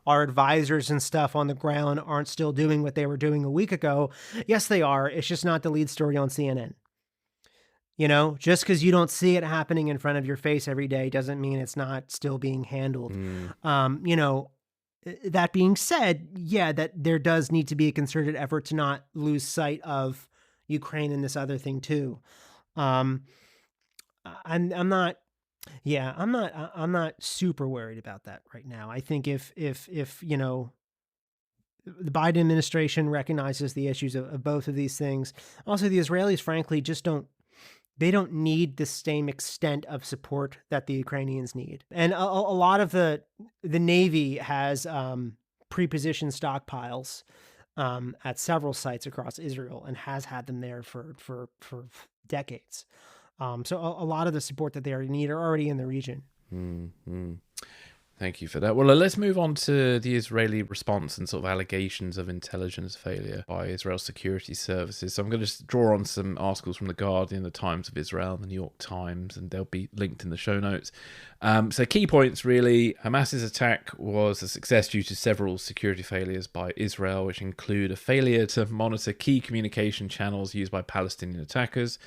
our advisors and stuff on the ground aren't still doing what they were doing a week ago. Yes, they are. It's just not the lead story on CNN. Just because you don't see it happening in front of your face every day doesn't mean it's not still being handled. That being said, yeah, that there does need to be a concerted effort to not lose sight of Ukraine and this other thing too. Um, I'm not. Yeah, I'm not super worried about that right now. I think if the Biden administration recognizes the issues of both of these things. Also, the Israelis, frankly, just don't need the same extent of support that the Ukrainians need. And a lot of the Navy has pre-positioned stockpiles at several sites across Israel and has had them there for decades. So a lot of the support that they need are already in the region. Mm-hmm. Thank you for that. Well, let's move on to the Israeli response and sort of allegations of intelligence failure by Israel's security services. So I'm going to draw on some articles from The Guardian, The Times of Israel, The New York Times, and they'll be linked in the show notes. So key points, really. Hamas's attack was a success due to several security failures by Israel, which include a failure to monitor key communication channels used by Palestinian attackers,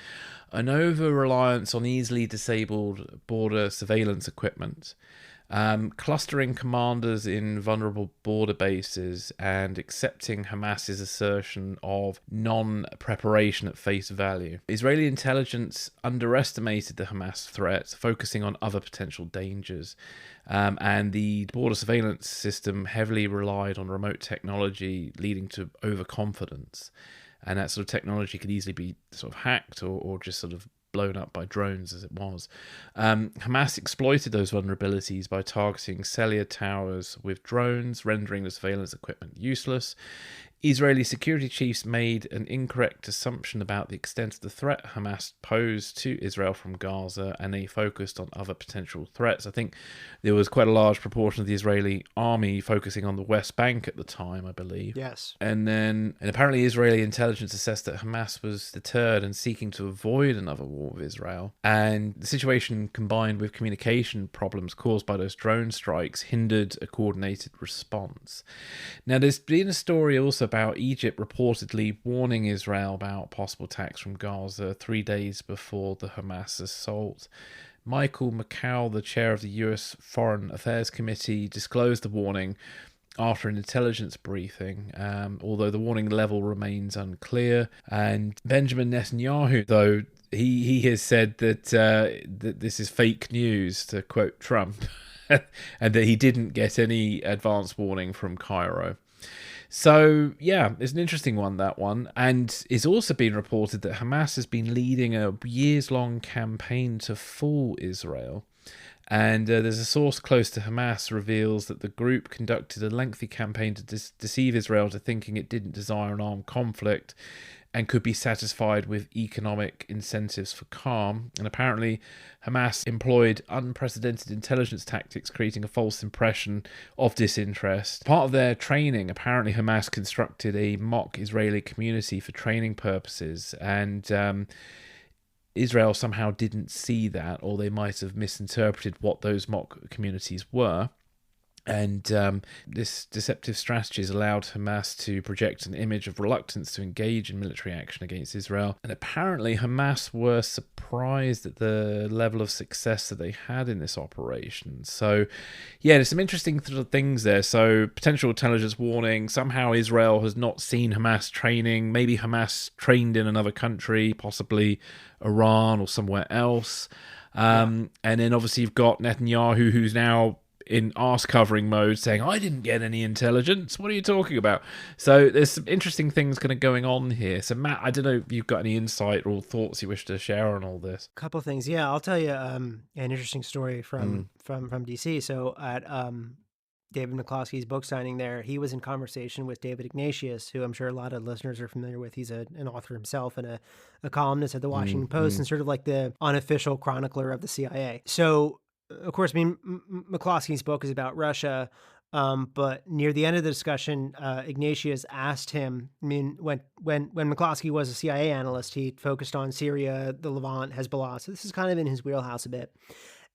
an over-reliance on easily disabled border surveillance equipment, clustering commanders in vulnerable border bases, and accepting Hamas's assertion of non-preparation at face value. Israeli intelligence underestimated the Hamas threat, focusing on other potential dangers. And the border surveillance system heavily relied on remote technology, leading to overconfidence. And that sort of technology could easily be sort of hacked or just sort of blown up by drones as it was. Hamas exploited those vulnerabilities by targeting cellular towers with drones, rendering the surveillance equipment useless. Israeli security chiefs made an incorrect assumption about the extent of the threat Hamas posed to Israel from Gaza, and they focused on other potential threats. I think there was quite a large proportion of the Israeli army focusing on the West Bank at the time, I believe. Yes. And apparently Israeli intelligence assessed that Hamas was deterred and seeking to avoid another war with Israel. And the situation, combined with communication problems caused by those drone strikes, hindered a coordinated response. Now, there's been a story also about Egypt reportedly warning Israel about possible attacks from Gaza 3 days before the Hamas assault. Michael McCall, the chair of the US Foreign Affairs Committee, disclosed the warning after an intelligence briefing, although the warning level remains unclear. And Benjamin Netanyahu, though, he has said that this is fake news, to quote Trump, and that he didn't get any advance warning from Cairo. So, yeah, it's an interesting one, that one. And it's also been reported that Hamas has been leading a years-long campaign to fool Israel. And there's a source close to Hamas reveals that the group conducted a lengthy campaign to deceive Israel to thinking it didn't desire an armed conflict and could be satisfied with economic incentives for calm. And apparently Hamas employed unprecedented intelligence tactics, creating a false impression of disinterest. Part of their training, apparently Hamas constructed a mock Israeli community for training purposes, and Israel somehow didn't see that, or they might have misinterpreted what those mock communities were. And this deceptive strategy has allowed Hamas to project an image of reluctance to engage in military action against Israel. And apparently Hamas were surprised at the level of success that they had in this operation. So, yeah, there's some interesting things there. So, potential intelligence warning. Somehow Israel has not seen Hamas training. Maybe Hamas trained in another country, possibly Iran or somewhere else. And then obviously you've got Netanyahu, who's now in arse covering mode, saying, I didn't get any intelligence. What are you talking about? So there's some interesting things kind of going on here. So Matt, I don't know if you've got any insight or thoughts you wish to share on all this. A couple of things. Yeah, I'll tell you an interesting story from DC. So at David McCloskey's book signing there, he was in conversation with David Ignatius, who I'm sure a lot of listeners are familiar with. He's an author himself and a columnist at the Washington Post and sort of like the unofficial chronicler of the CIA. So of course, I mean, McCloskey's book is about Russia, but near the end of the discussion, Ignatius asked him, I mean, when McCloskey was a CIA analyst, he focused on Syria, the Levant, Hezbollah, so this is kind of in his wheelhouse a bit,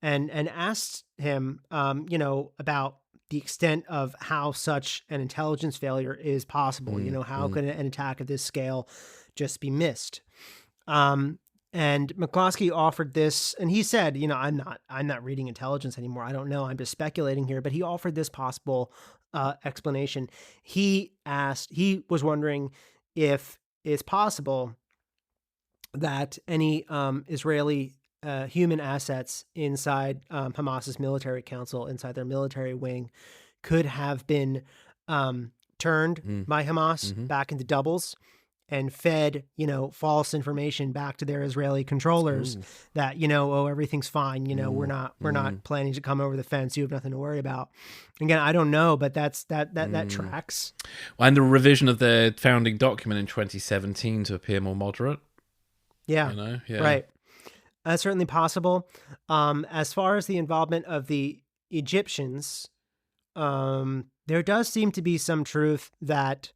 and asked him, about the extent of how such an intelligence failure is possible. How could an attack of this scale just be missed? And McCloskey offered this, and he said, I'm not reading intelligence anymore. I don't know. I'm just speculating here. But he offered this possible explanation. He was wondering if it's possible that any Israeli human assets inside Hamas's military council, inside their military wing, could have been turned by Hamas back into doubles and fed, false information back to their Israeli controllers that, oh, everything's fine. We're not planning to come over the fence. You have nothing to worry about. Again, I don't know, but that tracks. And the revision of the founding document in 2017 to appear more moderate. Yeah. Right. That's certainly possible. As far as the involvement of the Egyptians, there does seem to be some truth that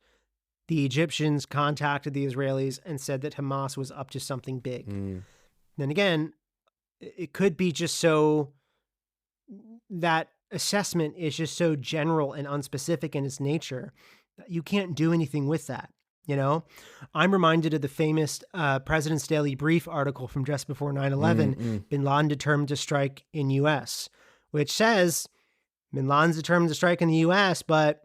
the Egyptians contacted the Israelis and said that Hamas was up to something big. Then again, it could be just so that assessment is just so general and unspecific in its nature that you can't do anything with that. I'm reminded of the famous President's Daily Brief article from just before 9/11, Bin Laden determined to strike in U.S., which says Bin Laden's determined to strike in the U.S., but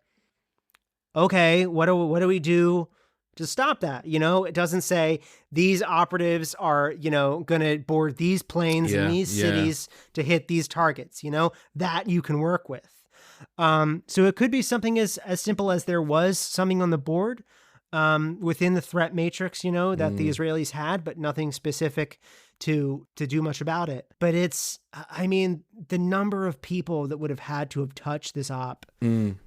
okay, what do we do to stop that? It doesn't say these operatives are, going to board these planes in these cities to hit these targets, that you can work with. So it could be something as simple as there was something on the board within the threat matrix, that the Israelis had, but nothing specific to do much about it. But the number of people that would have had to have touched this op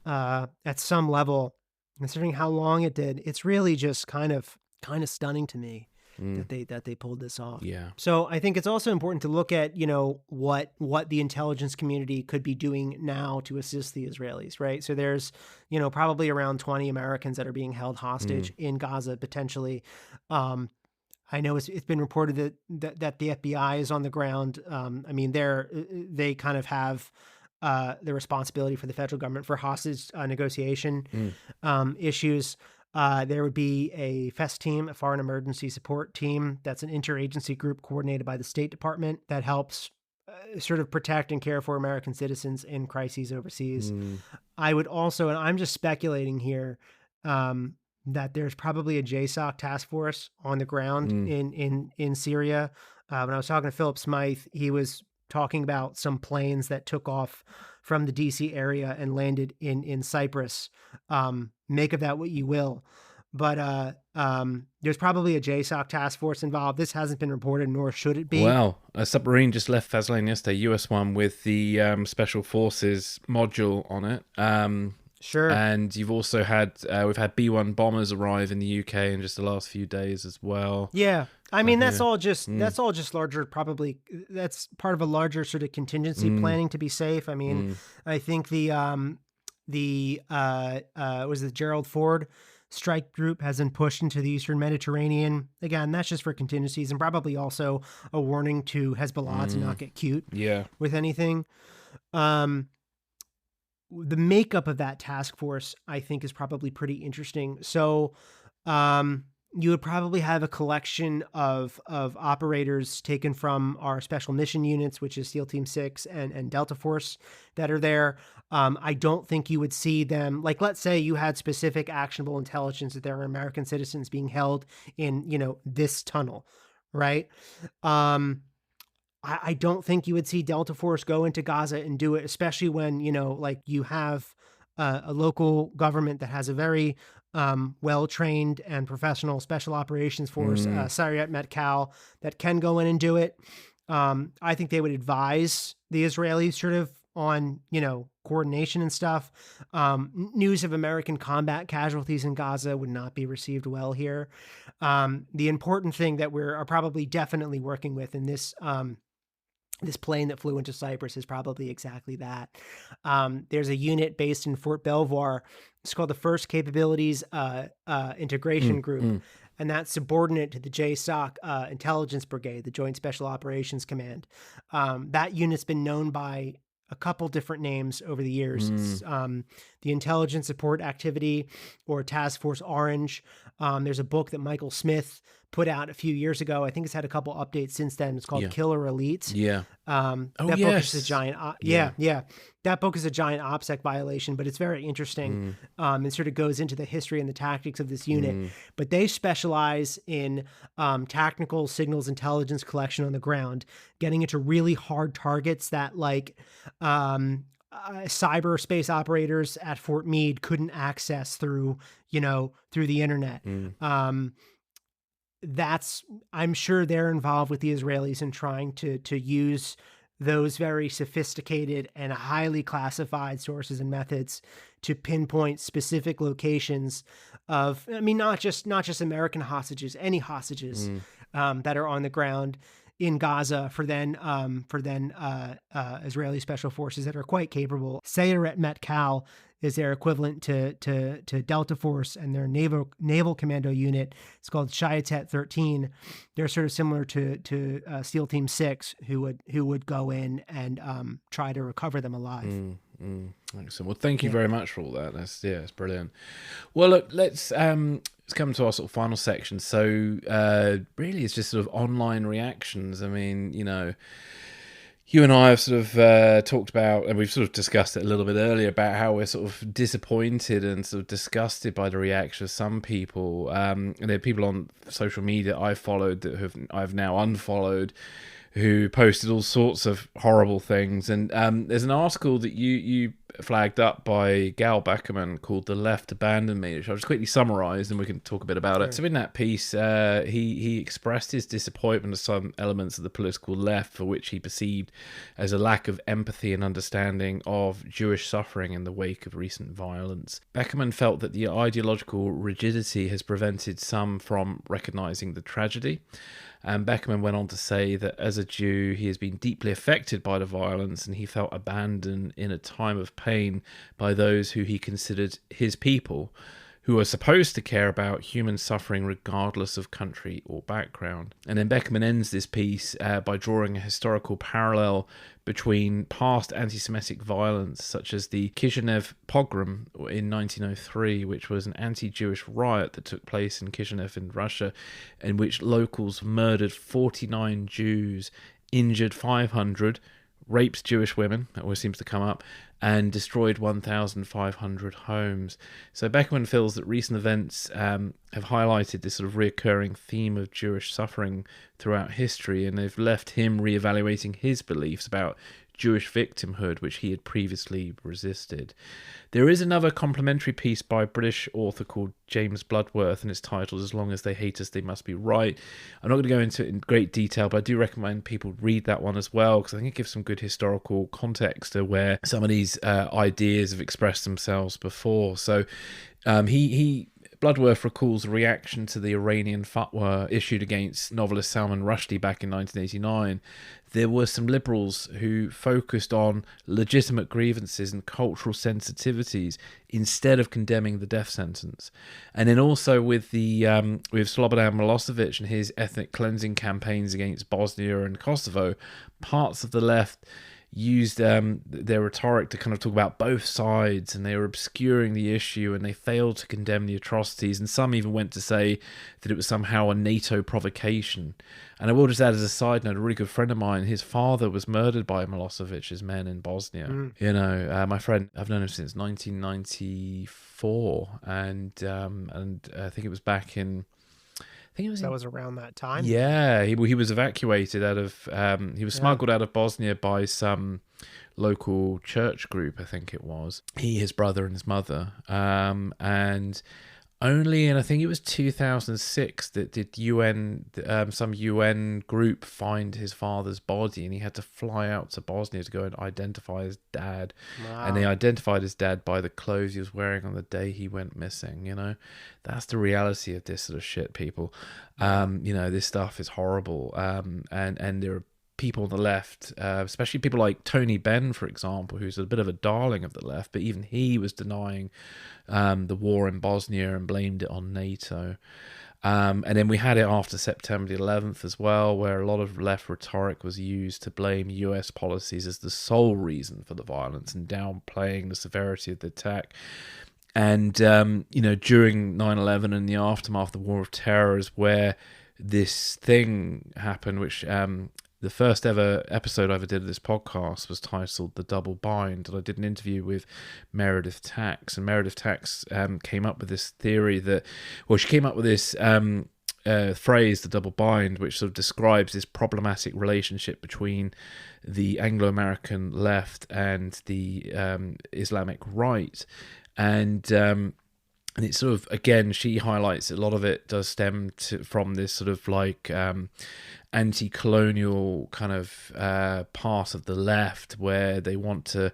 at some level, considering how long it did, it's really just kind of stunning to me that they pulled this off. Yeah. So I think it's also important to look at, what the intelligence community could be doing now to assist the Israelis, right? So there's, probably around 20 Americans that are being held hostage in Gaza potentially. I know it's been reported that the FBI is on the ground. They kind of have the responsibility for the federal government for hostage negotiation issues. There would be a FEST team, a Foreign Emergency Support Team. That's an interagency group coordinated by the State Department that helps sort of protect and care for American citizens in crises overseas. I would also, and I'm just speculating here, that there's probably a JSOC task force on the ground in Syria. When I was talking to Philip Smythe, he was talking about some planes that took off from the DC area and landed in Cyprus. Make of that what you will. But there's probably a JSOC task force involved. This hasn't been reported, nor should it be. Well, a submarine just left Fazlane yesterday, US one, with the Special Forces module on it. Sure. And you've also had, we've had B-1 bombers arrive in the UK in just the last few days as well. Yeah. That's all just larger, probably that's part of a larger sort of contingency planning to be safe. I think the Gerald Ford strike group has been pushed into the Eastern Mediterranean. Again, that's just for contingencies and probably also a warning to Hezbollah to not get cute with anything. The makeup of that task force, I think, is probably pretty interesting. So you would probably have a collection of operators taken from our special mission units, which is SEAL Team 6 and Delta Force that are there. I don't think you would see them, like, let's say you had specific actionable intelligence that there are American citizens being held in, this tunnel, right? I don't think you would see Delta Force go into Gaza and do it, especially when, you have a local government that has a very well-trained and professional special operations force, Sayeret Matkal, that can go in and do it. I think they would advise the Israelis sort of on, coordination and stuff. News of American combat casualties in Gaza would not be received well here. The important thing that are probably definitely working with in this this plane that flew into Cyprus is probably exactly that. There's a unit based in Fort Belvoir. It's called the First Capabilities Integration Group, and that's subordinate to the JSOC Intelligence Brigade, the Joint Special Operations Command. That unit's been known by a couple different names over the years. It's, the Intelligence Support Activity, or Task Force Orange. There's a book that Michael Smith put out a few years ago. I think it's had a couple updates since then. It's called Yeah. Killer Elite. Yeah. That Oh, book yes. is a giant, Yeah. that book is a giant OPSEC violation, but it's very interesting. It sort of goes into the history and the tactics of this unit, but they specialize in tactical signals intelligence collection on the ground, getting into really hard targets that like cyberspace operators at Fort Meade couldn't access through the internet. I'm sure they're involved with the Israelis in trying to use those very sophisticated and highly classified sources and methods to pinpoint specific locations of, I mean, not just American hostages, any hostages that are on the ground in Gaza for then Israeli special forces that are quite capable. Sayeret Metkal is their equivalent to Delta Force, and their naval commando unit. It's called Shayatet 13. They're sort of similar to SEAL Team 6, who would go in and try to recover them alive. Excellent. Well, thank you very much for all that. It's brilliant. Well, look, let's come to our sort of final section. So, really, it's just sort of online reactions. I mean, you and I have sort of talked about, and we've sort of discussed it a little bit earlier, about how we're sort of disappointed and sort of disgusted by the reaction of some people. And there are people on social media I followed that I've now unfollowed, who posted all sorts of horrible things. And there's an article that you flagged up by Gal Beckerman called "The Left Abandoned Me," which I'll just quickly summarise, and we can talk a bit about it. So in that piece, he expressed his disappointment of some elements of the political left for which he perceived as a lack of empathy and understanding of Jewish suffering in the wake of recent violence. Beckerman felt that the ideological rigidity has prevented some from recognising the tragedy. And Beckerman went on to say that as a Jew, he has been deeply affected by the violence, and he felt abandoned in a time of pain by those who he considered his people, who are supposed to care about human suffering regardless of country or background. And then Beckerman ends this piece by drawing a historical parallel between past anti-Semitic violence, such as the Kishinev pogrom in 1903, which was an anti-Jewish riot that took place in Kishinev in Russia, in which locals murdered 49 Jews, injured 500, raped Jewish women, that always seems to come up, and destroyed 1,500 homes. So Beckerman feels that recent events have highlighted this sort of reoccurring theme of Jewish suffering throughout history, and they've left him reevaluating his beliefs about Jewish victimhood, which he had previously resisted. There is another complimentary piece by a British author called James Bloodworth, and it's titled "As Long as They Hate Us, They Must Be Right." I'm not going to go into it in great detail, but I do recommend people read that one as well, because I think it gives some good historical context to where some of these ideas have expressed themselves before. So Bloodworth recalls a reaction to the Iranian fatwa issued against novelist Salman Rushdie back in 1989. There were some liberals who focused on legitimate grievances and cultural sensitivities instead of condemning the death sentence. And then also with Slobodan Milosevic and his ethnic cleansing campaigns against Bosnia and Kosovo, parts of the left used their rhetoric to kind of talk about both sides, and they were obscuring the issue, and they failed to condemn the atrocities, and some even went to say that it was somehow a NATO provocation. And I will just add as a side note, a really good friend of mine, his father was murdered by Milosevic's men in Bosnia. My friend, I've known him since 1994, and I think it was back in, that was around that time. Yeah, he was evacuated out of. He was smuggled out of Bosnia by some local church group, I think it was. He, his brother, and his mother. And only in, I think it was 2006, that did some UN group find his father's body, and he had to fly out to Bosnia to go and identify his dad. Wow. And they identified his dad by the clothes he was wearing on the day he went missing. That's the reality of this sort of shit, people. This stuff is horrible. And there are people on the left, especially people like Tony Benn, for example, who's a bit of a darling of the left, but even he was denying the war in Bosnia and blamed it on NATO. And then we had it after September the 11th as well, where a lot of left rhetoric was used to blame US policies as the sole reason for the violence and downplaying the severity of the attack. And, during 9/11 and the aftermath of the War of Terror is where this thing happened, which the first ever episode I ever did of this podcast was titled "The Double Bind," and I did an interview with Meredith Tax, and Meredith Tax came up with this theory that, well, she came up with this phrase, "the double bind," which sort of describes this problematic relationship between the Anglo-American left and the Islamic right, and it sort of, again, she highlights a lot of it does stem from this sort of like anti-colonial kind of part of the left, where they want to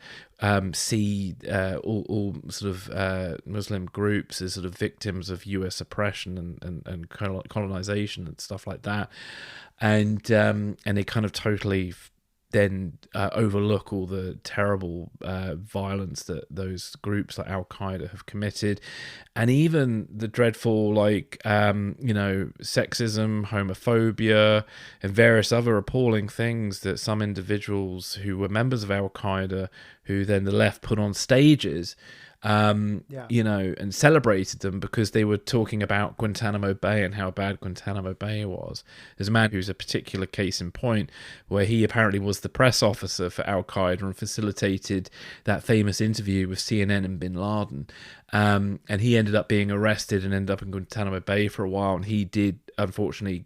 see all sort of Muslim groups as sort of victims of US oppression and colonization and stuff like that, and they kind of totally then overlook all the terrible violence that those groups like Al-Qaeda have committed, and even the dreadful, like, sexism, homophobia, and various other appalling things that some individuals who were members of Al-Qaeda, who then the left put on stages, and celebrated them because they were talking about Guantanamo Bay and how bad Guantanamo Bay was. There's a man who's a particular case in point where he apparently was the press officer for Al-Qaeda and facilitated that famous interview with CNN and bin Laden. And he ended up being arrested and ended up in Guantanamo Bay for a while, and he did unfortunately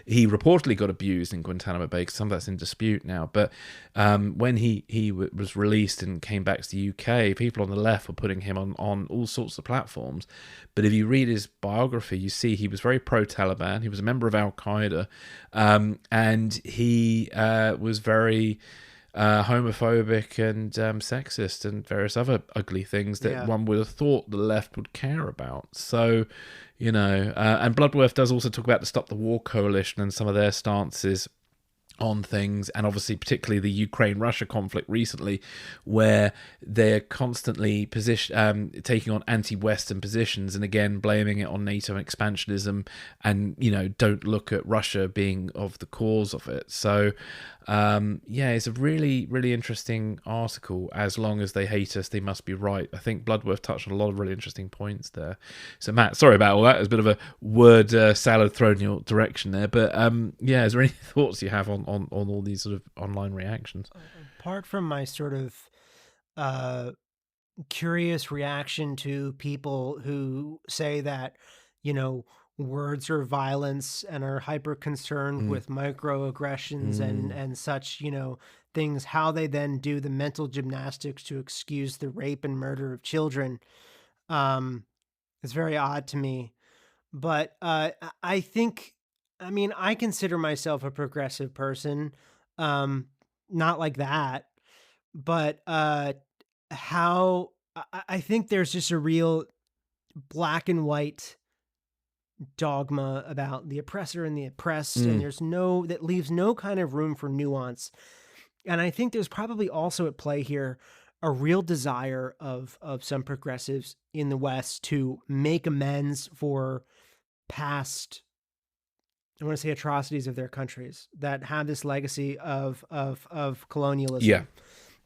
he reportedly got abused in Guantanamo Bay, because some of that's in dispute now, but when he was released and came back to the UK, people on the left were putting him on all sorts of platforms. But if you read his biography, you see he was very pro-Taliban, he was a member of Al-Qaeda, and he was very homophobic and sexist and various other ugly things that one would have thought the left would care about. So, and Bloodworth does also talk about the Stop the War Coalition and some of their stances on things, and obviously particularly the Ukraine-Russia conflict recently, where they're constantly taking on anti-Western positions, and again blaming it on NATO expansionism, and don't look at Russia being of the cause of it. So it's a really, really interesting article. As long as they hate us, they must be right. I think Bloodworth touched on a lot of really interesting points there. So Matt, sorry about all that. It's a bit of a word salad thrown in your direction there, but is there any thoughts you have on all these sort of online reactions? Apart from my sort of curious reaction to people who say that, words are violence and are hyper concerned with microaggressions and such, things, how they then do the mental gymnastics to excuse the rape and murder of children, is very odd to me. But I think, I consider myself a progressive person, not like that, but I think there's just a real black and white dogma about the oppressor and the oppressed, and that leaves no kind of room for nuance. And I think there's probably also at play here a real desire of some progressives in the West to make amends for past, I want to say, atrocities of their countries that have this legacy of colonialism.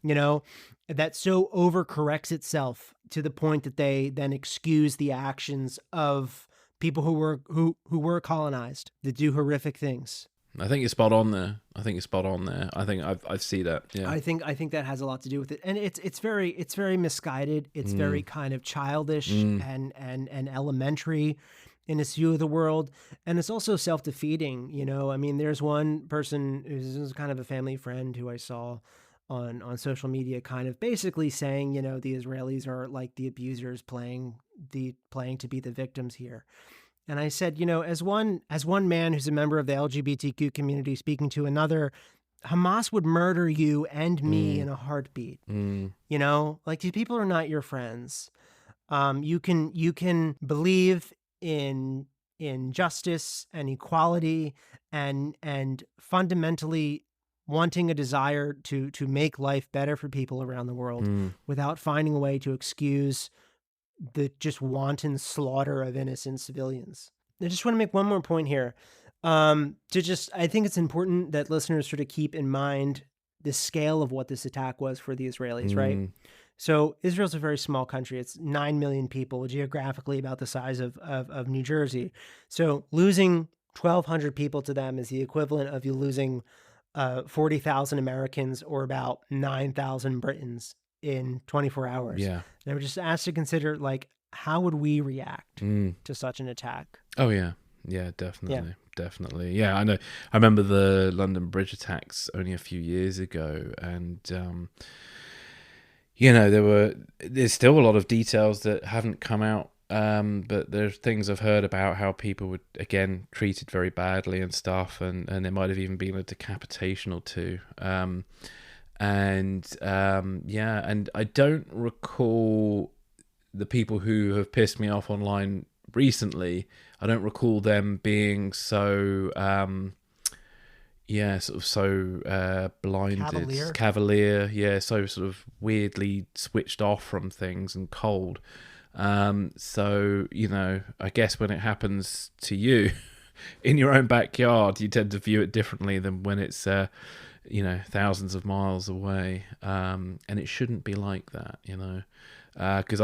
That so overcorrects itself to the point that they then excuse the actions of people who were colonized, that do horrific things. I think you're spot on there. I think I see that. Yeah. I think that has a lot to do with it, and it's very misguided. It's very kind of childish and elementary in its view of the world, and it's also self-defeating. There's one person who's kind of a family friend who I saw on social media, kind of basically saying, the Israelis are like the abusers playing to be the victims here. And I said, as one man who's a member of the LGBTQ community speaking to another, Hamas would murder you and me in a heartbeat. Like, these people are not your friends. You can believe in justice and equality and fundamentally wanting a desire to make life better for people around the world without finding a way to excuse the just wanton slaughter of innocent civilians. I just want to make one more point here. I think it's important that listeners sort of keep in mind the scale of what this attack was for the Israelis, right? So Israel's a very small country. It's 9 million people, geographically about the size of New Jersey. So losing 1,200 people to them is the equivalent of you losing 40,000 Americans or about 9,000 Britons in 24 hours. Yeah. They were just asked to consider, like, how would we react to such an attack? Oh, yeah. Yeah, definitely. Definitely. Yeah, I know. I remember the London Bridge attacks only a few years ago, and there's still a lot of details that haven't come out, but there's things I've heard about how people were, again, treated very badly and stuff, and there might have even been a decapitation or two. And I don't recall the people who have pissed me off online recently. I don't recall them being so blinded, cavalier, so sort of weirdly switched off from things and cold. So, I guess when it happens to you in your own backyard, you tend to view it differently than when it's thousands of miles away, and it shouldn't be like that, because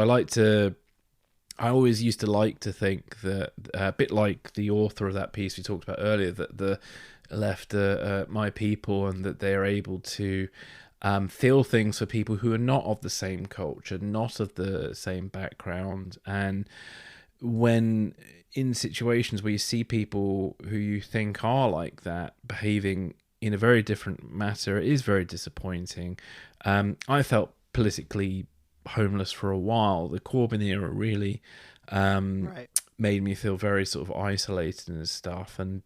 I always used to like to think that, a bit like the author of that piece we talked about earlier, that the left are my people, and that they're able to feel things for people who are not of the same culture, not of the same background. And when in situations where you see people who you think are like that behaving in a very different matter, it is very disappointing. I felt politically homeless for a while. The Corbyn era really made me feel very sort of isolated and stuff. And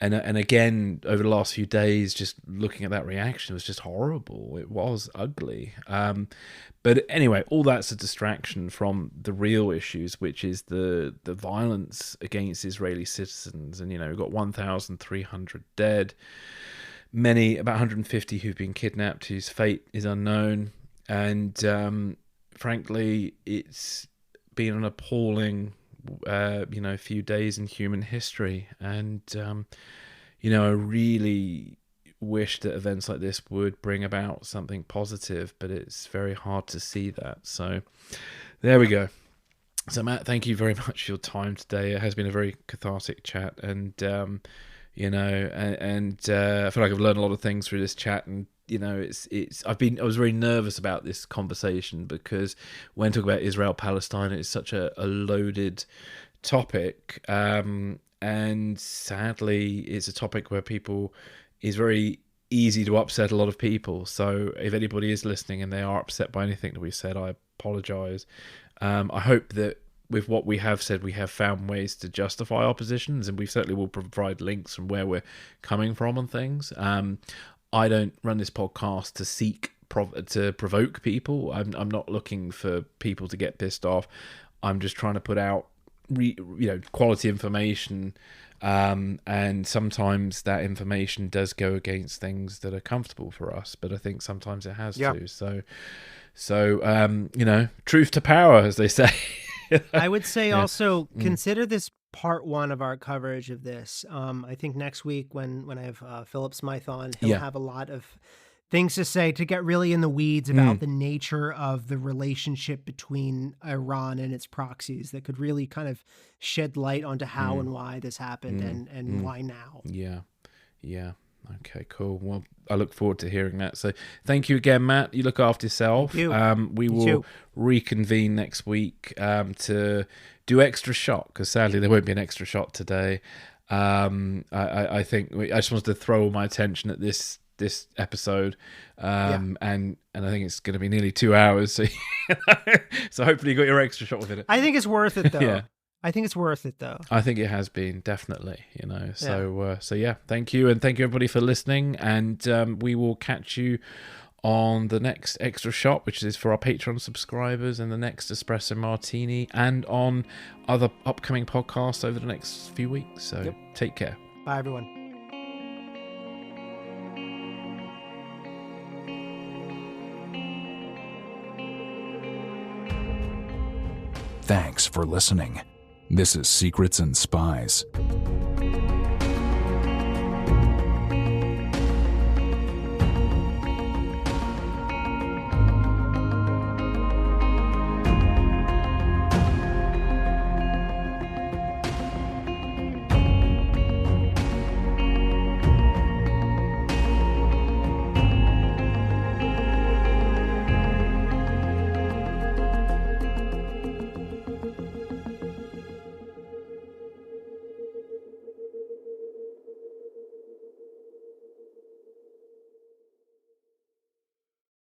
again, over the last few days, just looking at that reaction was just horrible. It was ugly. But anyway, all that's a distraction from the real issues, which is the violence against Israeli citizens. And, we've got 1,300 dead, about 150 who've been kidnapped, whose fate is unknown. And frankly, it's been an appalling, few days in human history. And, I really wish that events like this would bring about something positive, but it's very hard to see that. So there we go. So Matt, thank you very much for your time today. It has been a very cathartic chat, and I feel like I've learned a lot of things through this chat. And I was very nervous about this conversation, because when talking about Israel Palestine, it's such a loaded topic, and sadly it's a topic where it's very easy to upset a lot of people. So if anybody is listening and they are upset by anything that we've said, I apologize. I hope that with what we have said, we have found ways to justify our positions, and we certainly will provide links from where we're coming from on things. I don't run this podcast to seek to provoke people. I'm not looking for people to get pissed off. I'm just trying to put out quality information, and sometimes that information does go against things that are comfortable for us, but I think sometimes it has to. So truth to power, as they say. I would say also consider this part one of our coverage of this. I think next week when I have Philip Smythe on, he'll have a lot of things to say to get really in the weeds about the nature of the relationship between Iran and its proxies that could really kind of shed light onto how and why this happened and why now. Yeah. Okay, cool. Well, I look forward to hearing that. So thank you again, Matt. You look after yourself. Thank you. We will reconvene next week to do extra shot, because sadly there won't be an extra shot today. I think I just wanted to throw all my attention at this episode, and I think it's going to be nearly 2 hours. So, so hopefully you got your extra shot within it. I think it's worth it, though. I think it's worth it, though. I think it has been, definitely, So, thank you. And thank you, everybody, for listening. And we will catch you on the next Extra Shot, which is for our Patreon subscribers, and the next Espresso Martini, and on other upcoming podcasts over the next few weeks. So take care. Bye, everyone. Thanks for listening. This is Secrets and Spies.